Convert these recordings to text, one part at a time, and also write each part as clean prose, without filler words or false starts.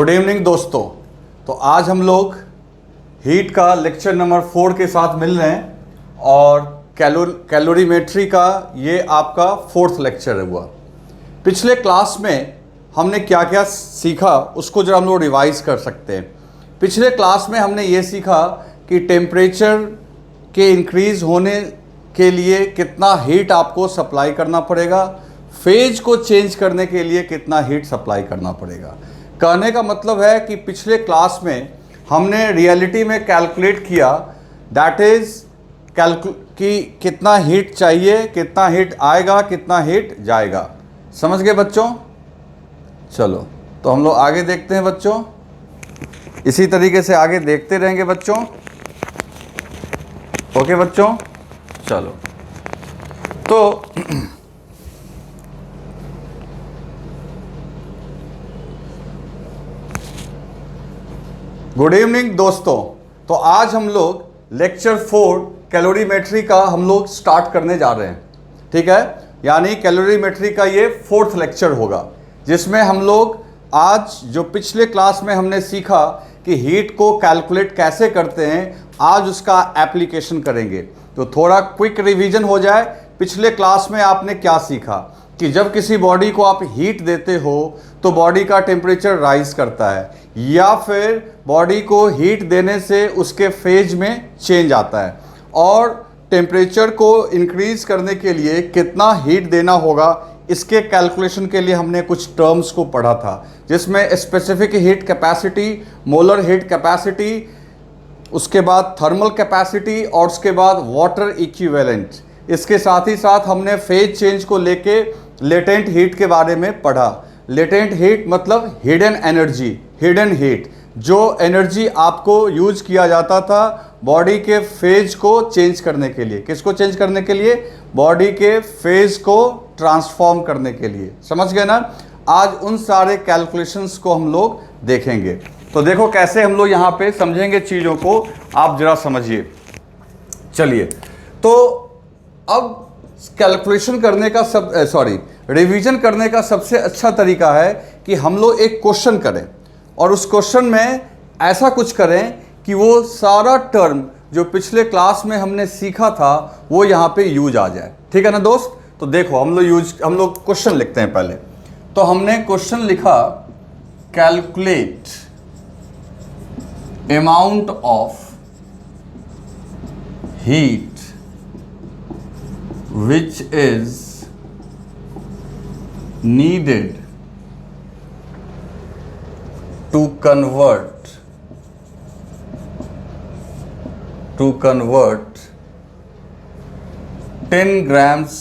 Good evening दोस्तों। तो आज हम लोग हीट का लेक्चर नंबर 4 के साथ मिल रहे हैं और कैलोरीमेट्री का ये आपका 4th लेक्चर हुआ। पिछले क्लास में हमने क्या क्या सीखा उसको जरा हम लोग रिवाइज कर सकते हैं। पिछले क्लास में हमने ये सीखा कि टेम्परेचर के इंक्रीज़ होने के लिए कितना हीट आपको सप्लाई करना पड़ेगा, फेज को चेंज करने के लिए कितना हीट सप्लाई करना पड़ेगा। कहने का मतलब है कि पिछले क्लास में हमने रियलिटी में कैलकुलेट किया, दैट इज़ कि कितना हीट चाहिए, कितना हीट आएगा, कितना हीट जाएगा। समझ गए बच्चों? चलो तो हम लोग आगे देखते हैं बच्चों, इसी तरीके से आगे देखते रहेंगे बच्चों। ओके बच्चों, चलो तो गुड इवनिंग दोस्तों। तो आज हम लोग लेक्चर 4 कैलोरीमेट्री का हम लोग स्टार्ट करने जा रहे हैं, ठीक है। यानी कैलोरीमेट्री का ये 4th लेक्चर होगा, जिसमें हम लोग आज जो पिछले क्लास में हमने सीखा कि हीट को कैलकुलेट कैसे करते हैं, आज उसका एप्लीकेशन करेंगे। तो थोड़ा क्विक रिवीजन हो जाए। पिछले क्लास में आपने क्या सीखा कि जब किसी बॉडी को आप हीट देते हो तो बॉडी का टेम्परेचर राइज करता है, या फिर बॉडी को हीट देने से उसके फेज में चेंज आता है। और टेम्परेचर को इंक्रीज करने के लिए कितना हीट देना होगा, इसके कैलकुलेशन के लिए हमने कुछ टर्म्स को पढ़ा था, जिसमें specific heat capacity, molar heat capacity, उसके बाद थर्मल कैपेसिटी और उसके बाद वाटर इक्विवेलेंट। इसके साथ ही साथ हमने फेज चेंज को लेके लेटेंट हीट के बारे में पढ़ा। लेटेंट हीट मतलब हिडन एनर्जी, हिडन हीट, जो एनर्जी आपको यूज किया जाता था बॉडी के फेज को चेंज करने के लिए। किसको चेंज करने के लिए? बॉडी के फेज को ट्रांसफॉर्म करने के लिए। समझ गए ना? आज उन सारे कैलकुलेशंस को हम लोग देखेंगे। तो देखो कैसे हम लोग यहाँ पे समझेंगे चीज़ों को, आप जरा समझिए। चलिए तो अब कैलकुलेशन करने का रिवीजन करने का सबसे अच्छा तरीका है कि हम लोग एक क्वेश्चन करें और उस क्वेश्चन में ऐसा कुछ करें कि वो सारा टर्म जो पिछले क्लास में हमने सीखा था वो यहाँ पे यूज आ जाए। ठीक है ना दोस्त? तो देखो हम लोग क्वेश्चन लिखते हैं पहले। तो हमने क्वेश्चन लिखा, calculate amount of heat which is needed to convert 10 grams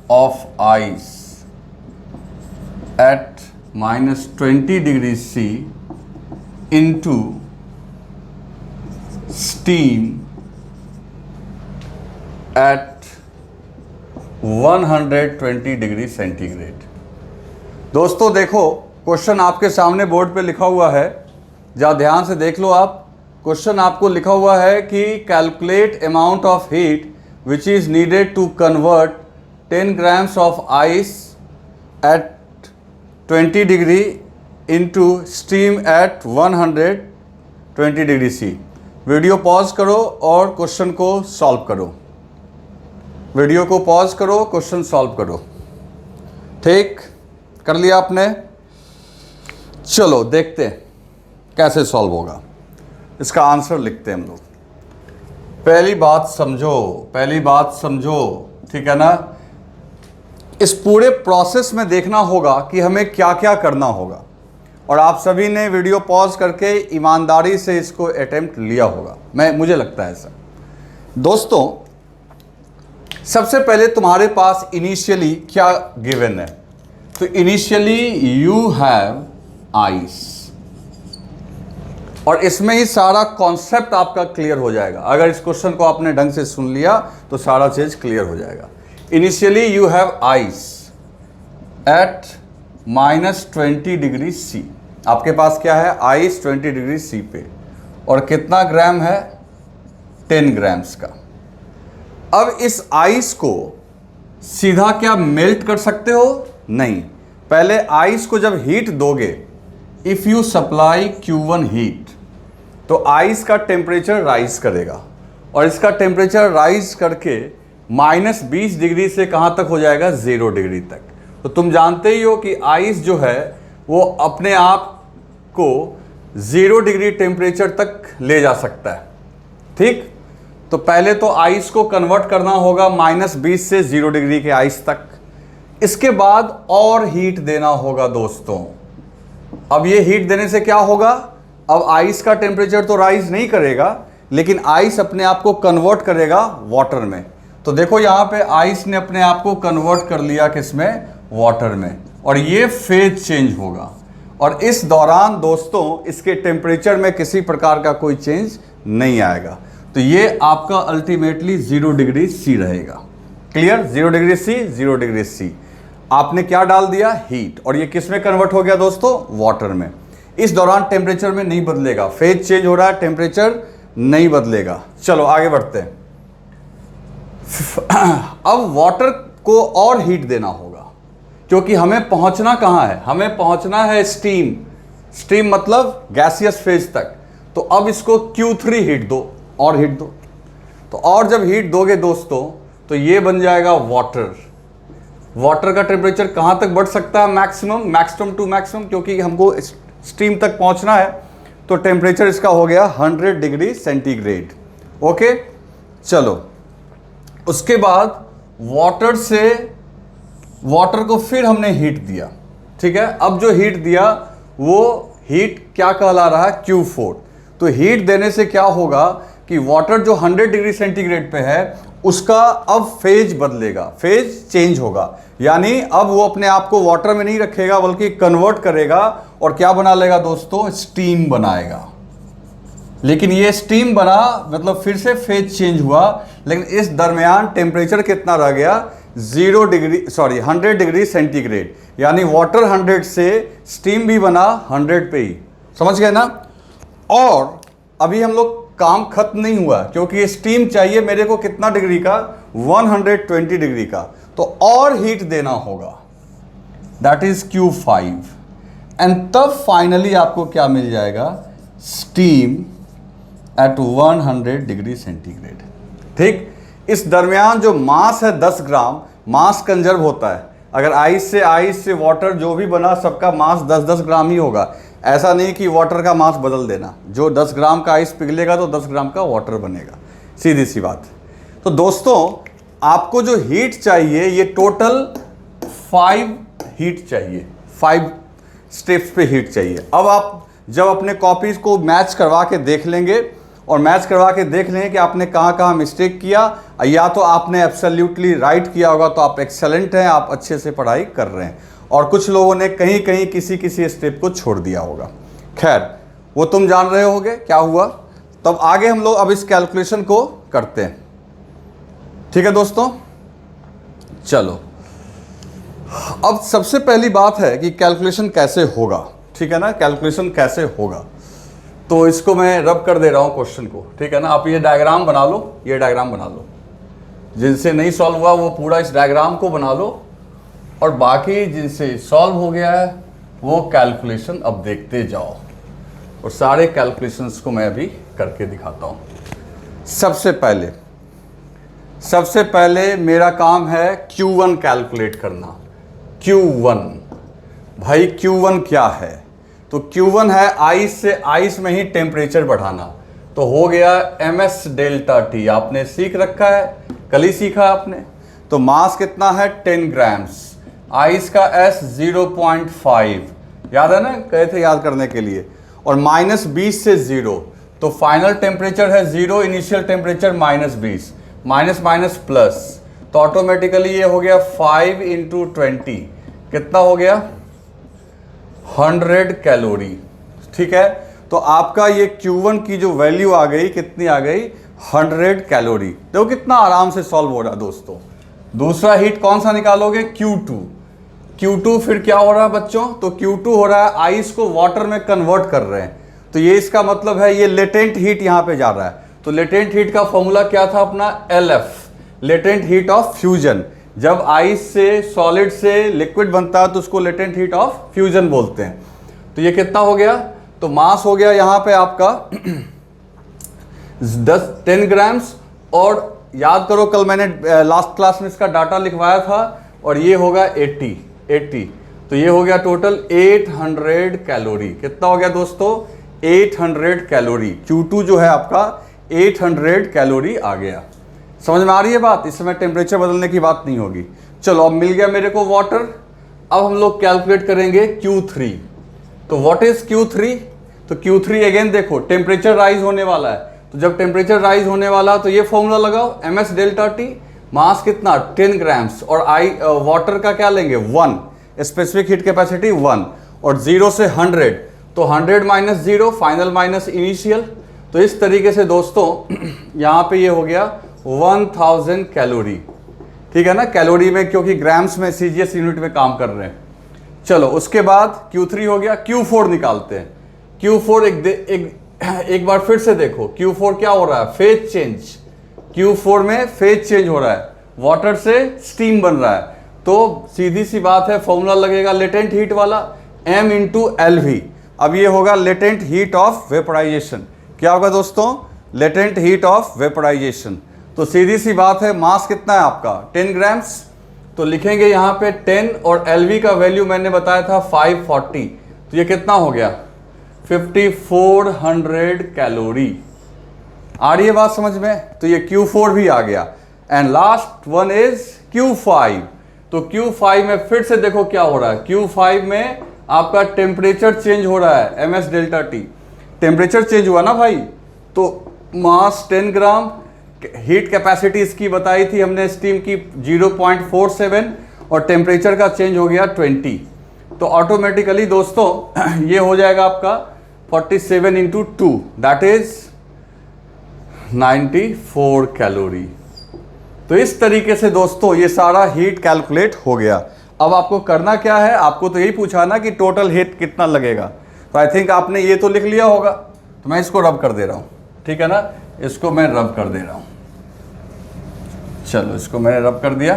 of ice at -20 degrees C into steam at 120 degree centigrade. दोस्तों देखो क्वेश्चन आपके सामने बोर्ड पे लिखा हुआ है, जरा ध्यान से देख लो आप। क्वेश्चन आपको लिखा हुआ है कि calculate amount of heat which is needed to convert 10 grams of ice at 20 degree into steam at 120 degree C. Video pause करो और क्वेश्चन को सॉल्व करो। वीडियो को पॉज करो, क्वेश्चन सॉल्व करो। ठीक कर लिया आपने? चलो देखते हैं कैसे सॉल्व होगा। इसका आंसर लिखते हैं हम लोग। पहली बात समझो, ठीक है ना? इस पूरे प्रोसेस में देखना होगा कि हमें क्या क्या करना होगा, और आप सभी ने वीडियो पॉज करके ईमानदारी से इसको अटेम्प्ट लिया होगा, मुझे लगता है ऐसा। दोस्तों सबसे पहले तुम्हारे पास इनिशियली क्या गिवन है? तो इनिशियली यू हैव आइस, और इसमें ही सारा कॉन्सेप्ट आपका क्लियर हो जाएगा। अगर इस क्वेश्चन को आपने ढंग से सुन लिया तो सारा चीज क्लियर हो जाएगा। Initially you have ice at -20 degree C. आपके पास क्या है? आइस 20 डिग्री सी पे, और कितना ग्राम है? 10 ग्राम्स का। अब इस आइस को सीधा क्या मेल्ट कर सकते हो? नहीं। पहले आइस को जब हीट दोगे, if you supply Q1 heat, तो आइस का टेम्परेचर राइज करेगा और इसका टेम्परेचर राइज करके -20 डिग्री से कहाँ तक हो जाएगा, 0 डिग्री तक। तो तुम जानते ही हो कि आइस जो है वो अपने आप को 0 डिग्री टेम्परेचर तक ले जा सकता है। ठीक, तो पहले तो आइस को कन्वर्ट करना होगा -20 से 0 डिग्री के आइस तक। इसके बाद और हीट देना होगा दोस्तों। अब ये हीट देने से क्या होगा, अब आइस का टेम्परेचर तो राइज नहीं करेगा, लेकिन आइस अपने आप को कन्वर्ट करेगा वाटर में। तो देखो यहाँ पे आइस ने अपने आप को कन्वर्ट कर लिया किसमें, वाटर में, और ये फेज चेंज होगा। और इस दौरान दोस्तों इसके टेम्परेचर में किसी प्रकार का कोई चेंज नहीं आएगा। तो ये आपका अल्टीमेटली 0 डिग्री सी रहेगा। Clear, 0 degree C, 0 degree C. आपने क्या डाल दिया, हीट, और ये किस में कन्वर्ट हो गया दोस्तों, वाटर में। इस दौरान टेम्परेचर में नहीं बदलेगा, फेज चेंज हो रहा है, टेम्परेचर नहीं बदलेगा। चलो आगे बढ़ते हैं। अब वाटर को और हीट देना होगा, क्योंकि हमें पहुंचना कहां है, हमें पहुंचना है स्टीम। स्टीम मतलब गैसियस फेज तक। तो अब इसको Q3 हीट दो, और हीट दो। तो और जब हीट दोगे दोस्तों तो ये बन जाएगा वाटर। वाटर का टेम्परेचर कहां तक बढ़ सकता है, मैक्सिमम टू मैक्सिमम, क्योंकि हमको स्टीम तक पहुंचना है। तो टेम्परेचर इसका हो गया 100 डिग्री सेंटीग्रेड। ओके, चलो उसके बाद वाटर को फिर हमने हीट दिया। ठीक है, अब जो हीट दिया वो हीट क्या कहला रहा है, Q4। तो हीट देने से क्या होगा कि वाटर जो 100 डिग्री सेंटीग्रेड पे है उसका अब फेज बदलेगा, फेज चेंज होगा। यानी अब वो अपने आप को वाटर में नहीं रखेगा बल्कि कन्वर्ट करेगा और क्या बना लेगा दोस्तों, स्टीम बनाएगा। लेकिन ये स्टीम बना मतलब फिर से फेज चेंज हुआ, लेकिन इस दरमियान टेम्परेचर कितना रह गया, 100 डिग्री सेंटीग्रेड। यानी वाटर 100 से स्टीम भी बना 100 पे ही। समझ गए ना। और अभी हम लोग काम खत्म नहीं हुआ, क्योंकि स्टीम चाहिए मेरे को कितना डिग्री का, 120 डिग्री का। तो और हीट देना होगा, दैट इज Q5। एंड तब फाइनली आपको क्या मिल जाएगा, स्टीम एट 100 डिग्री सेंटीग्रेड। ठीक, इस दरमियान जो मास है 10 ग्राम, मास कंजर्व होता है। अगर आइस से वाटर जो भी बना सबका मास 10-10 ग्राम ही होगा। ऐसा नहीं कि वाटर का मास बदल देना, जो 10 ग्राम का आइस पिघलेगा तो 10 ग्राम का वाटर बनेगा, सीधी सी बात। तो दोस्तों आपको जो हीट चाहिए ये टोटल 5 हीट चाहिए, 5 स्टेप्स पे हीट चाहिए। अब आप जब अपने कॉपीज को मैच करवा के देख लेंगे और मैच करवा के देख लेंगे कि आपने कहाँ मिस्टेक किया, या तो आपने एब्सोल्युटली राइट किया होगा तो आप एक्सेलेंट हैं, आप अच्छे से पढ़ाई कर रहे हैं, और कुछ लोगों ने कहीं कहीं किसी स्टेप को छोड़ दिया होगा। खैर वो तुम जान रहे होगे क्या हुआ। तब आगे हम लोग अब इस कैलकुलेशन को करते हैं। ठीक है दोस्तों, चलो अब सबसे पहली बात है कि कैलकुलेशन कैसे होगा। ठीक है ना, कैलकुलेशन कैसे होगा। तो इसको मैं रब कर दे रहा हूं क्वेश्चन को। ठीक है ना, आप ये डायग्राम बना लो, ये डायग्राम बना लो। जिनसे नहीं सॉल्व हुआ वो पूरा इस डायग्राम को बना लो, और बाकी जिनसे सॉल्व हो गया है वो कैलकुलेशन अब देखते जाओ। और सारे कैलकुलेशंस को मैं अभी करके दिखाता हूं। सबसे पहले मेरा काम है Q1 कैलकुलेट करना। Q1 भाई, Q1 क्या है, तो Q1 है आइस से आइस में ही टेम्परेचर बढ़ाना। तो हो गया ms डेल्टा टी, आपने सीख रखा है, कल ही सीखा आपने। तो मास कितना है, 10 ग्राम्स। आइस का S 0.5, याद है ना, कहे थे याद करने के लिए। और -20 से 0, तो फाइनल टेम्परेचर है 0, initial temperature -20, minus minus plus, तो ऑटोमेटिकली ये हो गया 5 × 20, कितना हो गया, 100 कैलोरी। ठीक है, तो आपका ये Q1 की जो वैल्यू आ गई, कितनी आ गई, 100 कैलोरी। देखो कितना आराम से सॉल्व हो रहा है दोस्तों। दूसरा हीट कौन सा निकालोगे, Q2 फिर क्या हो रहा है बच्चों, तो Q2 हो रहा है आइस को वाटर में कन्वर्ट कर रहे हैं। तो ये इसका मतलब है ये लेटेंट हीट यहाँ पे जा रहा है। तो लेटेंट हीट का फॉर्मूला क्या था अपना, LF, latent heat of fusion. जब आइस से सॉलिड से लिक्विड बनता है तो उसको लेटेंट हीट ऑफ फ्यूजन बोलते हैं। तो ये कितना हो गया, तो मास हो गया यहाँ पे आपका 10 ग्राम्स। और याद करो कल मैंने लास्ट क्लास में इसका डाटा लिखवाया था, और ये होगा 80, तो ये हो गया टोटल 800 कैलोरी। कितना हो गया दोस्तों, 800 कैलोरी। Q2 जो है आपका 800 कैलोरी आ गया। समझ में आ रही है बात, इस समय टेम्परेचर बदलने की बात नहीं होगी। चलो अब मिल गया मेरे को वाटर। अब हम लोग कैलकुलेट करेंगे Q3। तो व्हाट इज Q3, तो Q3 अगेन देखो टेम्परेचर राइज होने वाला है, तो जब टेम्परेचर राइज होने वाला तो ये फॉर्मूला लगाओ ms डेल्टा टी, मास कितना 10 ग्राम्स, और वाटर का क्या लेंगे 1, स्पेसिफिक हीट कैपेसिटी 1, और 0 से 100, तो 100 माइनस 0 फाइनल माइनस इनिशियल। तो इस तरीके से दोस्तों यहाँ पे ये हो गया 1000 कैलोरी। ठीक है ना, कैलोरी में, क्योंकि ग्राम्स में सीजीएस यूनिट में काम कर रहे हैं। चलो उसके बाद Q3 हो गया, Q4 निकालते हैं। Q4 एक बार फिर से देखो, Q4 क्या हो रहा है, फेज चेंज। Q4 में फेज चेंज हो रहा है, वाटर से स्टीम बन रहा है, तो सीधी सी बात है फॉर्मूला लगेगा लेटेंट हीट वाला m इंटू LV। अब ये होगा लेटेंट हीट ऑफ वेपोराइजेशन। क्या होगा दोस्तों, लेटेंट हीट ऑफ वेपोराइजेशन। तो सीधी सी बात है, मास कितना है आपका 10 ग्राम्स, तो लिखेंगे यहाँ पे 10, और LV का वैल्यू मैंने बताया था 540, तो ये कितना हो गया 5400 कैलोरी। आ रही है बात समझ में, तो ये Q4 भी आ गया। And last one is Q5। तो Q5 में फिर से देखो क्या हो रहा है, Q5 में आपका टेम्परेचर चेंज हो रहा है, ms delta T, temperature change हुआ ना भाई, तो मास 10 ग्राम, हीट कैपेसिटी इसकी बताई थी हमने स्टीम की 0.47, और टेम्परेचर का चेंज हो गया 20, तो ऑटोमेटिकली दोस्तों ये हो जाएगा आपका 47 इंटू 2, दैट इज 94 कैलोरी। तो इस तरीके से दोस्तों ये सारा हीट कैलकुलेट हो गया। अब आपको करना क्या है, आपको तो यही पूछा ना कि टोटल हीट कितना लगेगा, तो आई थिंक आपने ये तो लिख लिया होगा, तो मैं इसको रब कर दे रहा हूँ। ठीक है ना, इसको मैं रब कर दे रहा हूँ। चलो इसको मैंने रब कर दिया।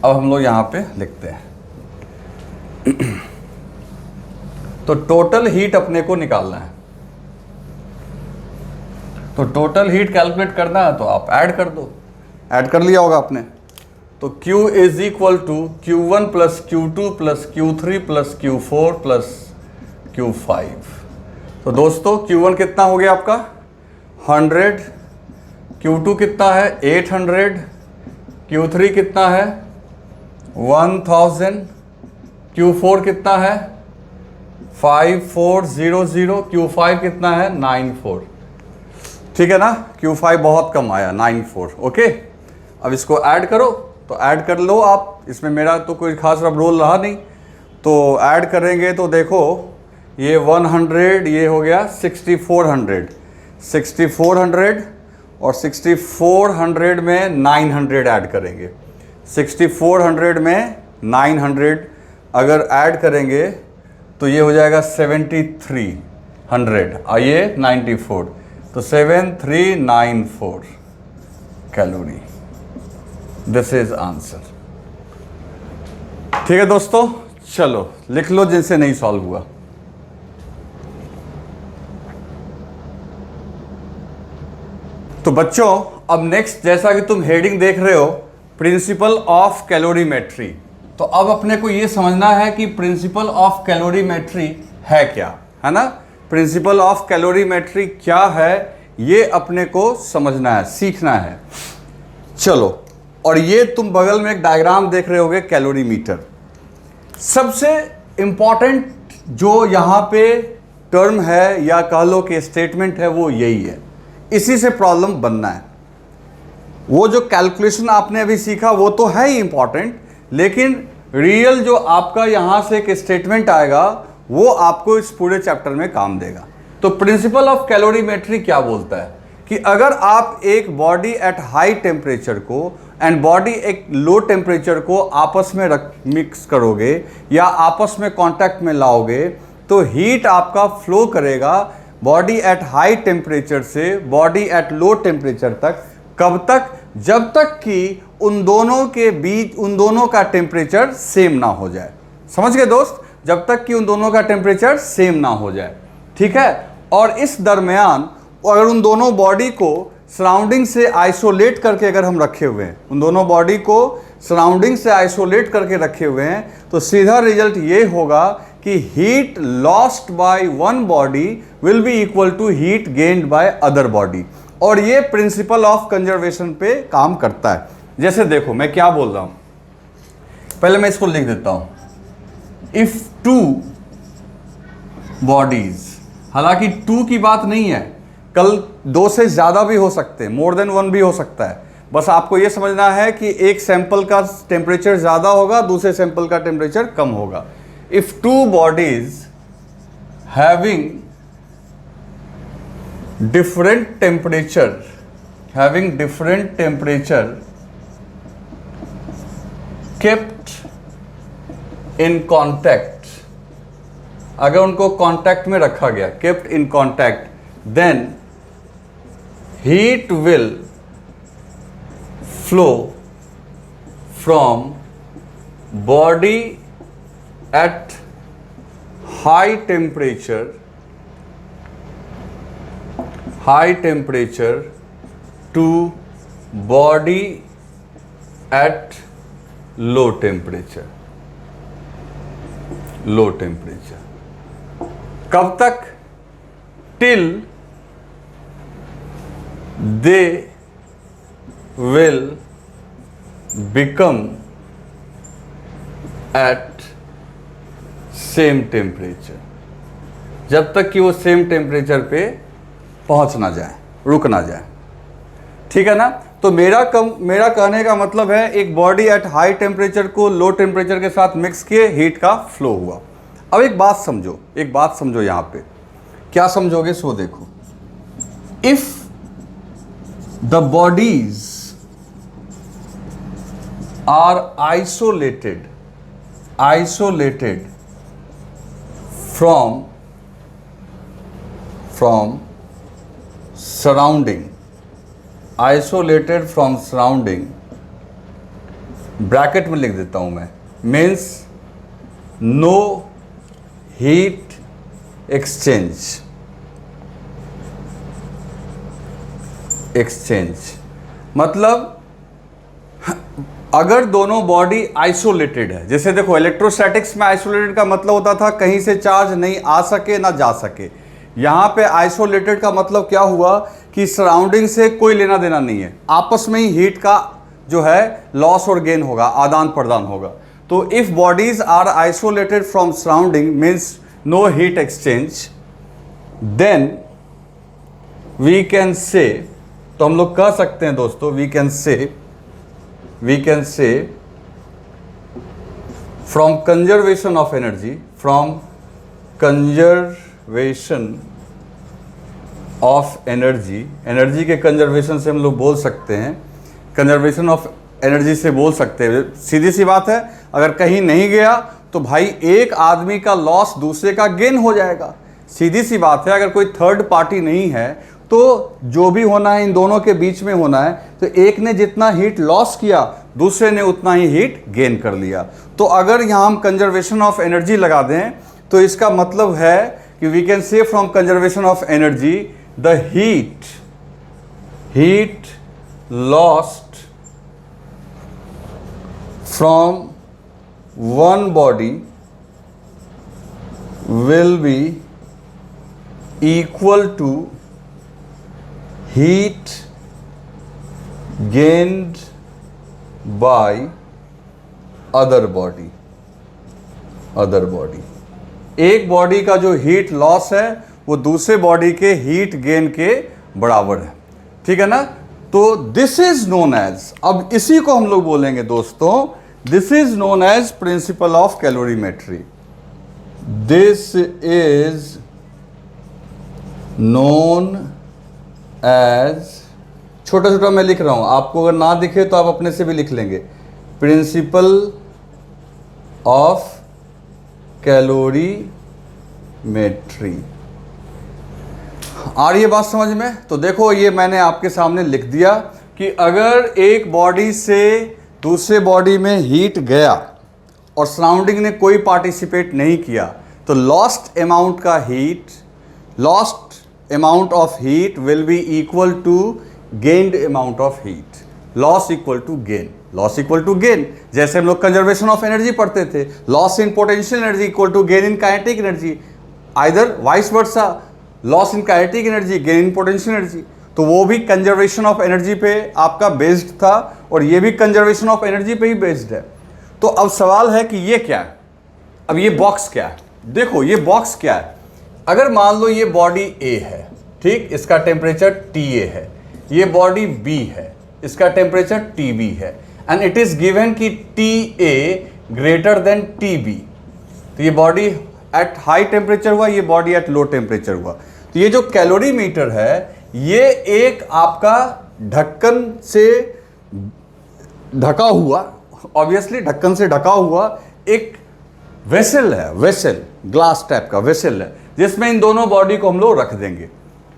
अब हम लोग यहाँ पे लिखते हैं तो टोटल हीट अपने को निकालना है, तो टोटल हीट कैलकुलेट करना है, तो आप ऐड कर दो। ऐड कर लिया होगा आपने, तो Q is equal to Q1 plus Q2 plus Q3 plus Q4 plus Q5। तो दोस्तों Q1 कितना हो गया आपका 100, Q2 कितना है 800, Q3 कितना है 1000, Q4 कितना है 5400, Q5 कितना है 94। ठीक है ना, Q5 बहुत कम आया 94। ओके, अब इसको ऐड करो, तो ऐड कर लो आप, इसमें मेरा तो कोई खास रोल रहा नहीं, तो ऐड करेंगे तो देखो ये 100, ये हो गया 6400, 6400, और 6400 में 900 ऐड करेंगे। 6400 में 900 अगर ऐड करेंगे तो ये हो जाएगा 7300, और ये 94, तो 7394 कैलोरी। This is answer. ठीक है दोस्तों, चलो लिख लो जिनसे नहीं सॉल्व हुआ। तो बच्चों अब नेक्स्ट, जैसा कि तुम हेडिंग देख रहे हो प्रिंसिपल ऑफ कैलोरीमेट्री, तो अब अपने को ये समझना है कि प्रिंसिपल ऑफ कैलोरीमेट्री है क्या, है ना। प्रिंसिपल ऑफ कैलोरीमेट्री क्या है ये अपने को समझना है, सीखना है। चलो, और ये तुम बगल में एक डायग्राम देख रहे होगे कैलोरीमीटर। सबसे इंपॉर्टेंट जो यहाँ पे टर्म है या कह लो कि स्टेटमेंट है वो यही है, इसी से प्रॉब्लम बनना है। वो जो कैलकुलेशन आपने अभी सीखा वो तो है ही इंपॉर्टेंट, लेकिन रियल जो आपका यहाँ से एक स्टेटमेंट आएगा वो आपको इस पूरे चैप्टर में काम देगा। तो प्रिंसिपल ऑफ कैलोरीमेट्री क्या बोलता है कि अगर आप एक बॉडी एट हाई टेम्परेचर को एंड बॉडी एक लो टेम्परेचर को आपस में मिक्स करोगे या आपस में कांटेक्ट में लाओगे, तो हीट आपका फ्लो करेगा बॉडी एट हाई टेम्परेचर से बॉडी एट लो टेम्परेचर तक। कब तक? जब तक कि उन दोनों के बीच, उन दोनों का टेम्परेचर सेम ना हो जाए। समझ गए दोस्त? जब तक कि उन दोनों का टेम्परेचर सेम ना हो जाए, ठीक है। और इस दरमियान अगर उन दोनों बॉडी को सराउंडिंग से आइसोलेट करके अगर हम रखे हुए हैं, उन दोनों बॉडी को सराउंडिंग से आइसोलेट करके रखे हुए हैं, तो सीधा रिजल्ट ये होगा कि heat lost by one body will be equal to heat gained by other body. और ये प्रिंसिपल ऑफ कंजर्वेशन पे काम करता है। जैसे देखो मैं क्या बोल रहा हूं, पहले मैं इसको लिख देता हूं। इफ टू बॉडीज, हालांकि टू की बात नहीं है, कल दो से ज्यादा भी हो सकते हैं, मोर देन वन भी हो सकता है। बस आपको यह समझना है कि एक सैंपल का टेम्परेचर ज्यादा होगा, दूसरे सैंपल का टेम्परेचर कम होगा। If two bodies having different temperature kept in contact, अगर उनको कांटेक्ट में रखा गया, kept in contact, then heat will flow from body at high temperature to body at low temperature। कब तक? till they will become at same temperature, जब तक कि वो सेम टेम्परेचर पे पहुंच ना जाए, रुक ना जाए, ठीक है ना। तो मेरा कहने का मतलब है एक बॉडी एट हाई टेम्परेचर को लो टेम्परेचर के साथ मिक्स किए, हीट का फ्लो हुआ। अब एक बात समझो यहां पे, क्या समझोगे सो देखो। If the bodies are isolated from surrounding, bracket में लिख देता हूं मैं, मीन्स नो हीट एक्सचेंज। मतलब अगर दोनों बॉडी आइसोलेटेड है, जैसे देखो इलेक्ट्रोस्टैटिक्स में आइसोलेटेड का मतलब होता था कहीं से चार्ज नहीं आ सके ना जा सके। यहां पे आइसोलेटेड का मतलब क्या हुआ कि सराउंडिंग से कोई लेना देना नहीं है, आपस में ही हीट का जो है लॉस और गेन होगा, आदान प्रदान होगा। तो if bodies are isolated from surrounding means no heat exchange, then we can say, तो हम लोग कह सकते हैं दोस्तों, we can say from conservation of energy, energy के कंजर्वेशन से हम लोग बोल सकते हैं, कंजर्वेशन ऑफ एनर्जी से बोल सकते हैं। सीधी सी बात है, अगर कहीं नहीं गया तो भाई एक आदमी का लॉस दूसरे का गेन हो जाएगा। सीधी सी बात है, अगर कोई थर्ड पार्टी नहीं है तो जो भी होना है इन दोनों के बीच में होना है। तो एक ने जितना हीट लॉस किया दूसरे ने उतना ही हीट गेन कर लिया। तो अगर यहाँ हम कंजर्वेशन ऑफ एनर्जी लगा दें तो इसका मतलब है कि we can say from conservation of energy the heat lost from one body will be equal to heat gained by other body. एक बॉडी का जो हीट लॉस है वो दूसरे बॉडी के हीट गेन के बराबर है, ठीक है ना। तो दिस इज नोन एज, अब इसी को हम लोग बोलेंगे दोस्तों, this is known as principle of calorimetry. This is known as, छोटा छोटा मैं लिख रहा हूं, आपको अगर ना दिखे तो आप अपने से भी लिख लेंगे, प्रिंसिपल ऑफ कैलोरीमेट्री। आ रही है बात समझ में? तो देखो ये मैंने आपके सामने लिख दिया कि अगर एक बॉडी से दूसरे बॉडी में हीट गया और सराउंडिंग ने कोई पार्टिसिपेट नहीं किया, तो lost amount of heat will be equal to gained amount of heat. Loss equal to gain, जैसे हम लोग कंजर्वेशन ऑफ एनर्जी पढ़ते थे, loss in potential energy equal to gain in kinetic energy, either vice versa, loss in kinetic energy gain in potential energy. तो वो भी conservation of energy पे आपका बेस्ड था और ये भी कंजर्वेशन ऑफ एनर्जी पे ही बेस्ड है। तो अब सवाल है कि ये क्या है, अब ये बॉक्स क्या है। देखो ये बॉक्स क्या है, अगर मान लो ये बॉडी ए है, ठीक, इसका टेम्परेचर TA है, ये बॉडी B है, इसका टेम्परेचर TB है, एंड इट इज गिवन कि TA ग्रेटर देन TB। तो ये बॉडी एट हाई टेम्परेचर हुआ, ये बॉडी एट लो टेम्परेचर हुआ। तो ये जो कैलोरीमीटर है ये एक आपका ढक्कन से ढका हुआ, ऑब्वियसली ढक्कन से ढका हुआ एक वेसल है, वेसल ग्लास टाइप का वेसल है, जिसमें इन दोनों बॉडी को हम लोग रख देंगे।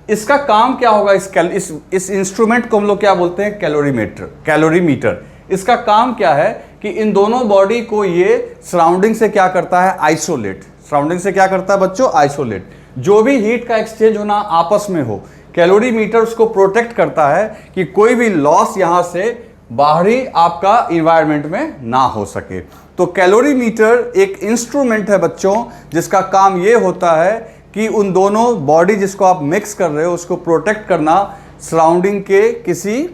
इसका काम क्या होगा, इस इंस्ट्रूमेंट को हम लोग क्या बोलते हैं, कैलोरीमीटर। इसका काम क्या है कि इन दोनों बॉडी को ये सराउंडिंग से क्या करता है, आइसोलेट। सराउंडिंग से क्या करता है बच्चों, आइसोलेट। जो भी हीट का एक्सचेंज होना आपस में हो, कैलोरीमीटर उसको प्रोटेक्ट करता है कि कोई भी लॉस यहां से बाहरी आपका इन्वायरमेंट में ना हो सके। तो कैलोरीमीटर एक इंस्ट्रूमेंट है बच्चों, जिसका काम ये होता है कि उन दोनों बॉडी जिसको आप मिक्स कर रहे हो उसको प्रोटेक्ट करना, सराउंडिंग के किसी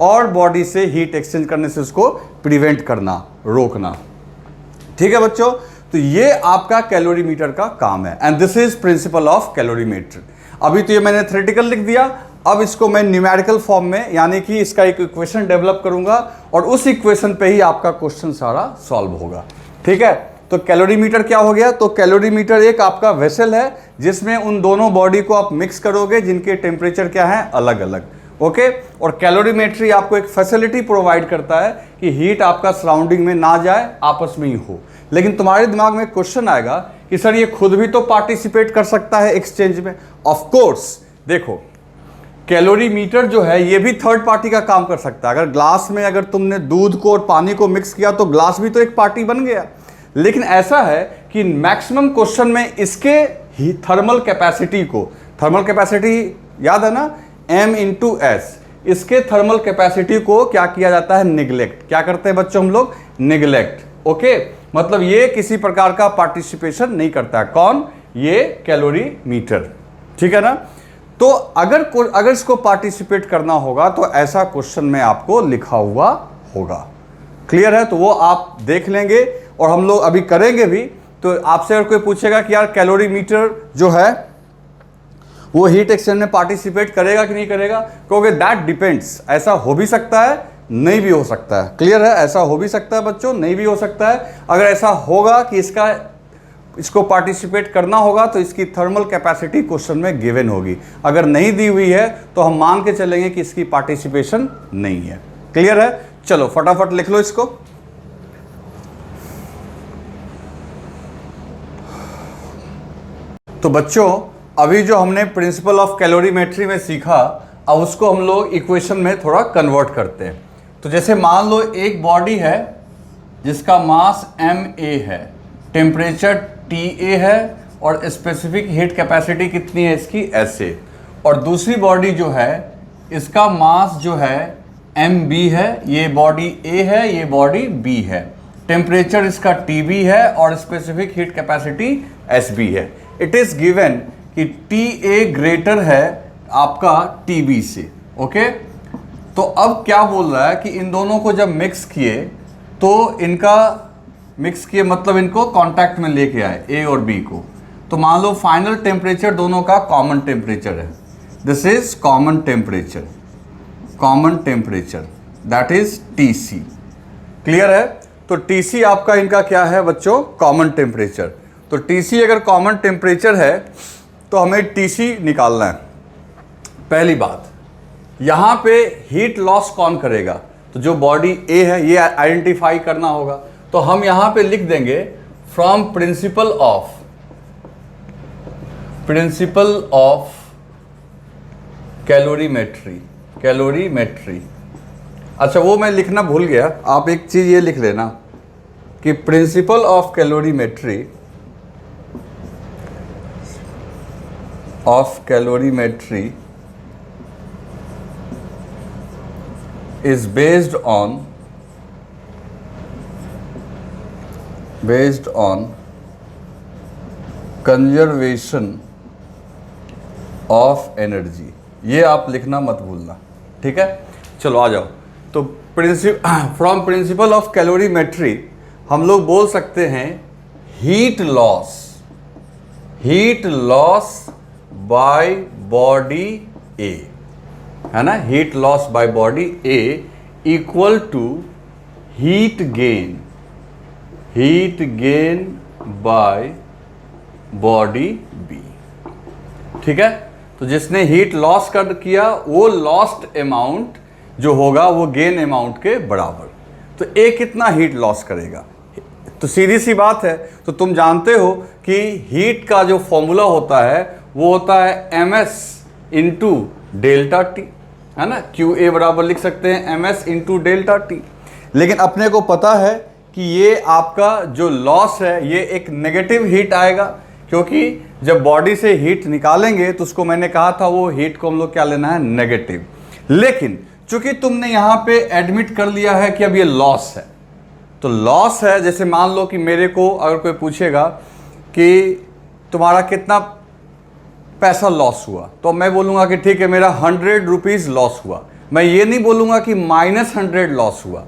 और बॉडी से हीट एक्सचेंज करने से उसको प्रिवेंट करना, रोकना। ठीक है बच्चों, तो ये आपका कैलोरीमीटर का काम है, and this is principle of calorimeter. अभी तो ये मैंने थ्योरेटिकल लिख दिया, अब इसको मैं न्यूमेरिकल फॉर्म में, यानी कि इसका एक इक्वेशन डेवलप करूंगा और उस इक्वेशन पे ही आपका क्वेश्चन सारा सॉल्व होगा। ठीक है, तो कैलोरीमीटर क्या हो गया, तो कैलोरीमीटर एक आपका वेसल है जिसमें उन दोनों बॉडी को आप मिक्स करोगे जिनके टेम्परेचर क्या है, अलग अलग। ओके, और कैलोरीमेट्री आपको एक फैसिलिटी प्रोवाइड करता है कि हीट आपका सराउंडिंग में ना जाए, आपस में ही हो। लेकिन तुम्हारे दिमाग में क्वेश्चन आएगा कि सर ये खुद भी तो पार्टिसिपेट कर सकता है एक्सचेंज में। ऑफ कोर्स, देखो कैलोरीमीटर जो है ये भी थर्ड पार्टी का काम कर सकता है। अगर ग्लास में अगर तुमने दूध को और पानी को मिक्स किया तो ग्लास भी तो एक पार्टी बन गया। लेकिन ऐसा है कि मैक्सिमम क्वेश्चन में इसके ही थर्मल कैपेसिटी को, थर्मल कैपेसिटी याद है ना, M/S, इसके थर्मल कैपेसिटी को क्या किया जाता है, निगलेक्ट। क्या करते हैं बच्चों हम लोग, निगलेक्ट। ओके, मतलब ये किसी प्रकार का पार्टिसिपेशन नहीं करता है। कौन, ये कैलोरीमीटर। ठीक है ना। तो अगर इसको पार्टिसिपेट करना होगा तो ऐसा क्वेश्चन में आपको लिखा हुआ होगा। क्लियर है, तो वो आप देख लेंगे और हम लोग अभी करेंगे भी। तो आपसे अगर कोई पूछेगा कि यार कैलोरीमीटर जो है वो हीट एक्सचेंज में पार्टिसिपेट करेगा कि नहीं करेगा, क्योंकि दैट डिपेंड्स, ऐसा हो भी सकता है, नहीं भी हो सकता है। क्लियर है, ऐसा हो भी सकता है बच्चों, नहीं भी हो सकता है। अगर ऐसा होगा कि इसको पार्टिसिपेट करना होगा तो इसकी थर्मल कैपेसिटी क्वेश्चन में गिवन होगी। अगर नहीं दी हुई है तो हम मान के चलेंगे कि इसकी पार्टिसिपेशन नहीं है। क्लियर है, चलो फटाफट लिख लो इसको। तो बच्चों अभी जो हमने प्रिंसिपल ऑफ कैलोरीमेट्री में सीखा, अब उसको हम लोग इक्वेशन में थोड़ा कन्वर्ट करते हैं। तो जैसे मान लो एक बॉडी है जिसका मास Ma है, टेम्परेचर TA है और स्पेसिफिक हीट कैपेसिटी कितनी है इसकी, SA। और दूसरी बॉडी जो है इसका मास जो है Mb है, ये बॉडी A है, ये बॉडी B है, टेम्परेचर इसका TB है और स्पेसिफिक हीट कैपेसिटी SB है। इट इज गिवन कि TA ग्रेटर है आपका TB से। ओके, तो अब क्या बोल रहा है कि इन दोनों को जब मिक्स किए तो इनका मिक्स किए मतलब इनको कांटेक्ट में लेके आए A और B को, तो मान लो फाइनल टेम्परेचर दोनों का कॉमन टेम्परेचर है। This is common temperature, common temperature that is TC। Clear है, तो TC आपका इनका क्या है बच्चों, कॉमन टेम्परेचर। तो TC अगर कॉमन टेम्परेचर है तो हमें TC निकालना है। पहली बात, यहाँ पे हीट लॉस कौन करेगा, तो जो बॉडी A है ये आइडेंटिफाई करना होगा। तो हम यहाँ पे लिख देंगे फ्रॉम प्रिंसिपल ऑफ कैलोरीमेट्री। अच्छा वो मैं लिखना भूल गया, आप एक चीज़ ये लिख लेना कि principal of calorimetry is based on conservation of energy। ये आप लिखना मत भूलना, ठीक है। चलो आ जाओ। तो फ्रॉम प्रिंसिपल ऑफ कैलोरीमेट्री हम लोग बोल सकते हैं heat loss by body A, है ना, heat loss by body A equal to heat gain by body B, ठीक है। तो जिसने हीट लॉस कर किया वो लॉस्ट अमाउंट जो होगा वो गेन अमाउंट के बराबर। तो ए कितना हीट लॉस करेगा, तो सीधी सी बात है। तो तुम जानते हो कि हीट का जो फॉर्मूला होता है वो होता है ms इंटू डेल्टा टी, है ना। क्यू ए बराबर लिख सकते हैं ms इंटू डेल्टा टी। लेकिन अपने को पता है कि ये आपका जो लॉस है ये एक नेगेटिव हीट आएगा, क्योंकि जब बॉडी से हीट निकालेंगे तो उसको मैंने कहा था वो हीट को हम लोग क्या लेना है, नेगेटिव। लेकिन चूंकि तुमने यहाँ पे एडमिट कर लिया है कि अब ये लॉस है, तो लॉस है, जैसे मान लो कि मेरे को अगर कोई पूछेगा कि तुम्हारा कितना पैसा लॉस हुआ, तो मैं बोलूँगा कि ठीक है मेरा 100 रुपीज़ लॉस हुआ। मैं ये नहीं बोलूँगा कि -100 लॉस हुआ।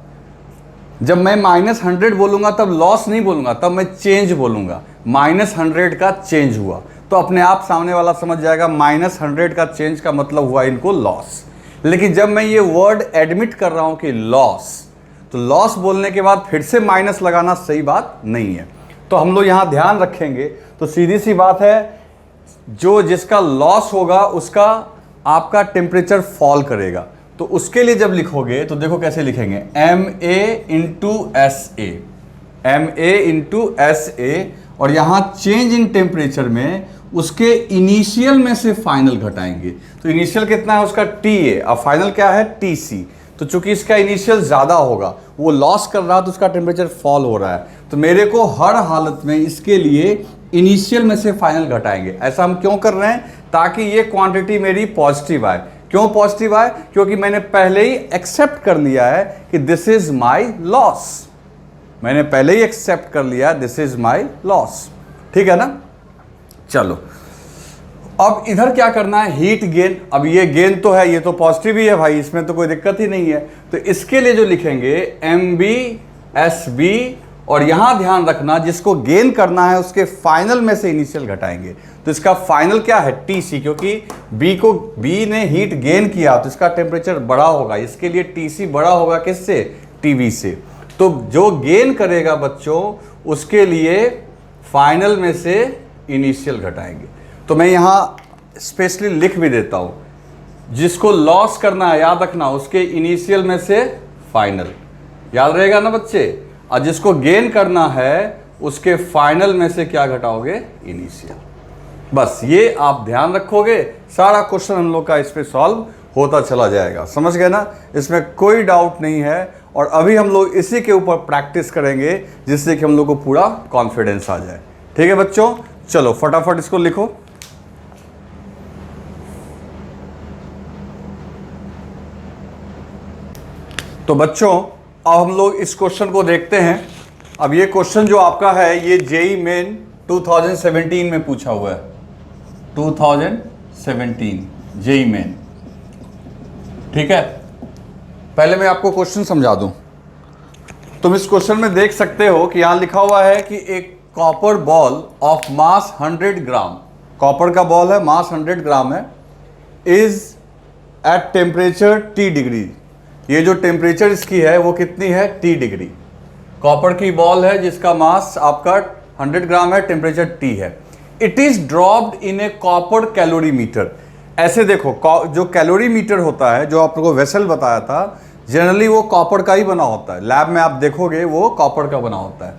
जब मैं -100 बोलूँगा तब लॉस नहीं बोलूँगा, तब मैं चेंज बोलूँगा, -100 का चेंज हुआ। तो अपने आप सामने वाला समझ जाएगा -100 का चेंज का मतलब हुआ इनको लॉस। लेकिन जब मैं ये वर्ड एडमिट कर रहा हूँ कि लॉस, तो लॉस बोलने के बाद फिर से माइनस लगाना सही बात नहीं है। तो हम लोग यहाँ ध्यान रखेंगे। तो सीधी सी बात है, जो जिसका लॉस होगा उसका आपका टेम्परेचर फॉल करेगा। तो उसके लिए जब लिखोगे तो देखो कैसे लिखेंगे, MA इंटू SA, और यहाँ चेंज इन टेम्परेचर में उसके इनिशियल में से फाइनल घटाएंगे। तो इनिशियल कितना है उसका TA, और फाइनल क्या है TC। तो चूंकि इसका इनिशियल ज़्यादा होगा, वो लॉस कर रहा है तो उसका टेम्परेचर फॉल हो रहा है, तो मेरे को हर हालत में इसके लिए इनिशियल में से फाइनल घटाएंगे। ऐसा हम क्यों कर रहे हैं, ताकि ये क्वांटिटी मेरी पॉजिटिव आए। क्यों पॉजिटिव आए, क्योंकि मैंने पहले ही एक्सेप्ट कर लिया है कि दिस इज माई लॉस। मैंने पहले ही एक्सेप्ट कर लिया दिस इज माई लॉस, ठीक है ना। चलो अब इधर क्या करना है, हीट गेन। अब ये गेन तो है, ये तो पॉजिटिव ही है भाई, इसमें तो कोई दिक्कत ही नहीं है। तो इसके लिए जो लिखेंगे MB/SB, और यहां ध्यान रखना जिसको गेन करना है उसके फाइनल में से इनिशियल घटाएंगे। तो इसका फाइनल क्या है, TC, क्योंकि B ने हीट गेन किया तो इसका टेम्परेचर बड़ा होगा, इसके लिए TC बड़ा होगा किससे, TB से। तो जो गेन करेगा बच्चों उसके लिए फाइनल में से इनिशियल घटाएंगे। तो मैं यहाँ स्पेशली लिख भी देता हूँ, जिसको लॉस करना है याद रखना उसके इनिशियल में से फाइनल, याद रहेगा ना बच्चे। और जिसको गेन करना है उसके फाइनल में से क्या घटाओगे, इनिशियल। बस ये आप ध्यान रखोगे, सारा क्वेश्चन हम लोग का इस पे सॉल्व होता चला जाएगा। समझ गए ना, इसमें कोई डाउट नहीं है। और अभी हम लोग इसी के ऊपर प्रैक्टिस करेंगे जिससे कि हम लोग को पूरा कॉन्फिडेंस आ जाए। ठीक है बच्चों, चलो फटाफट इसको लिखो। तो बच्चों अब हम लोग इस क्वेश्चन को देखते हैं। अब ये क्वेश्चन जो आपका है ये जेईई मेन 2017 में पूछा हुआ है, 2017 जेईई मेन। ठीक है, पहले मैं आपको क्वेश्चन समझा दूं। तुम इस क्वेश्चन में देख सकते हो कि यहां लिखा हुआ है कि एक copper ball of mass 100 gram, copper का बॉल है, मास 100 ग्राम है, is at temperature T degree. ये जो टेम्परेचर इसकी है वो कितनी है, T डिग्री। कॉपर की बॉल है जिसका मास आपका 100 ग्राम है, टेम्परेचर T है। It is dropped in A copper calorimeter. ऐसे देखो, जो कैलोरीमीटर होता है, जो आप लोगों को वेसल बताया था, जनरली वो कॉपर का ही बना होता है। लैब में आप देखोगे वो कॉपर का बना होता है।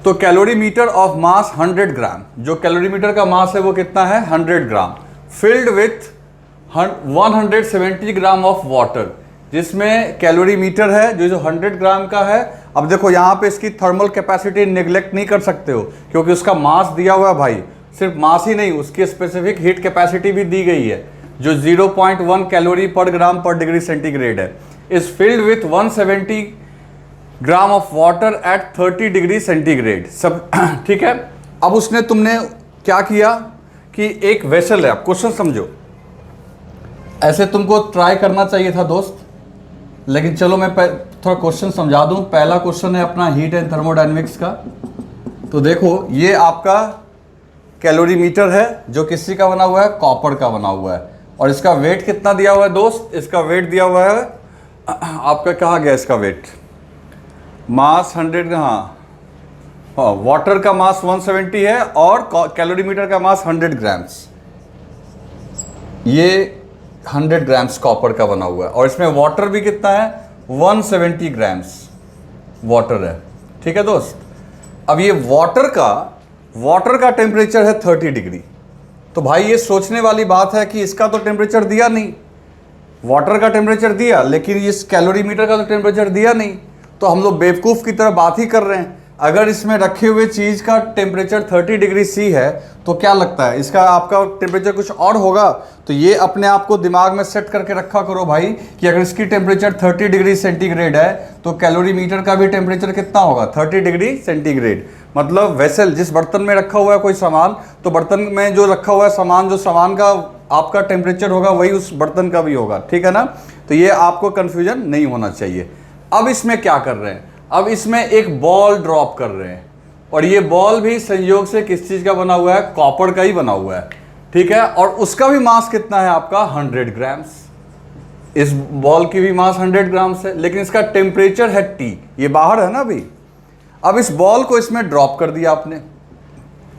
तो कैलोरीमीटर ऑफ मास 100 ग्राम, जो कैलोरीमीटर का मास है वो कितना है, 100 gram, filled with 170 gram of water, जिसमें कैलोरीमीटर है जो 100 ग्राम का है अब देखो यहाँ पे इसकी थर्मल कैपेसिटी नेग्लेक्ट नहीं कर सकते हो, क्योंकि उसका मास दिया हुआ है भाई। सिर्फ मास ही नहीं, उसकी स्पेसिफिक हीट कैपेसिटी भी दी गई है, जो 0.1 कैलोरी पर ग्राम पर डिग्री सेंटीग्रेड है। Is filled with 170 gram of water at 30 degree centigrade. सब ठीक है। अब उसने तुमने क्या किया कि एक वेसल है, अब क्वेश्चन समझो, ऐसे तुमको ट्राई करना चाहिए था दोस्त, लेकिन चलो मैं थोड़ा क्वेश्चन समझा दूं। पहला क्वेश्चन है अपना हीट एंड थर्मोडायनेमिक्स का। तो देखो ये आपका कैलोरीमीटर है, जो किसी का बना हुआ है, कॉपर का बना हुआ है, और इसका वेट कितना दिया हुआ है दोस्त? इसका वेट दिया हुआ है आपका, कहाँ गया इसका वेट, मास 100, हाँ, वाटर का मास 170 है और कैलोरीमीटर का मास 100 ग्राम्स। ये 100 ग्राम्स कॉपर का बना हुआ है, और इसमें वाटर भी कितना है, 170 ग्राम्स वाटर है। ठीक है दोस्त। अब ये वाटर का टेम्परेचर है 30 डिग्री। तो भाई ये सोचने वाली बात है कि इसका तो टेम्परेचर दिया नहीं, वाटर का टेम्परेचर दिया, लेकिन इस कैलोरीमीटर का तो टेम्परेचर दिया नहीं। तो हम लोग बेवकूफ़ की तरह बात ही कर रहे हैं। अगर इसमें रखे हुए चीज़ का टेम्परेचर 30 डिग्री सी है, तो क्या लगता है इसका आपका टेम्परेचर कुछ और होगा? तो ये अपने आप को दिमाग में सेट करके रखा करो भाई, कि अगर इसकी टेम्परेचर 30 डिग्री सेंटीग्रेड है, तो कैलोरीमीटर का भी टेम्परेचर कितना होगा, 30 डिग्री सेंटीग्रेड। मतलब वेसल, जिस बर्तन में रखा हुआ है कोई सामान, तो बर्तन में जो रखा हुआ है सामान, जो सामान का आपका टेम्परेचर होगा, वही उस बर्तन का भी होगा। ठीक है ना? तो ये आपको कन्फ्यूजन नहीं होना चाहिए। अब इसमें क्या कर रहे हैं, अब इसमें एक बॉल ड्रॉप कर रहे हैं, और ये बॉल भी संयोग से किस चीज़ का बना हुआ है, कॉपर का ही बना हुआ है। ठीक है। और उसका भी मास कितना है आपका, 100 ग्राम्स। इस बॉल की भी मास 100 ग्राम्स है, लेकिन इसका टेम्परेचर है T, ये बाहर है ना अभी। अब इस बॉल को इसमें ड्रॉप कर दिया आपने,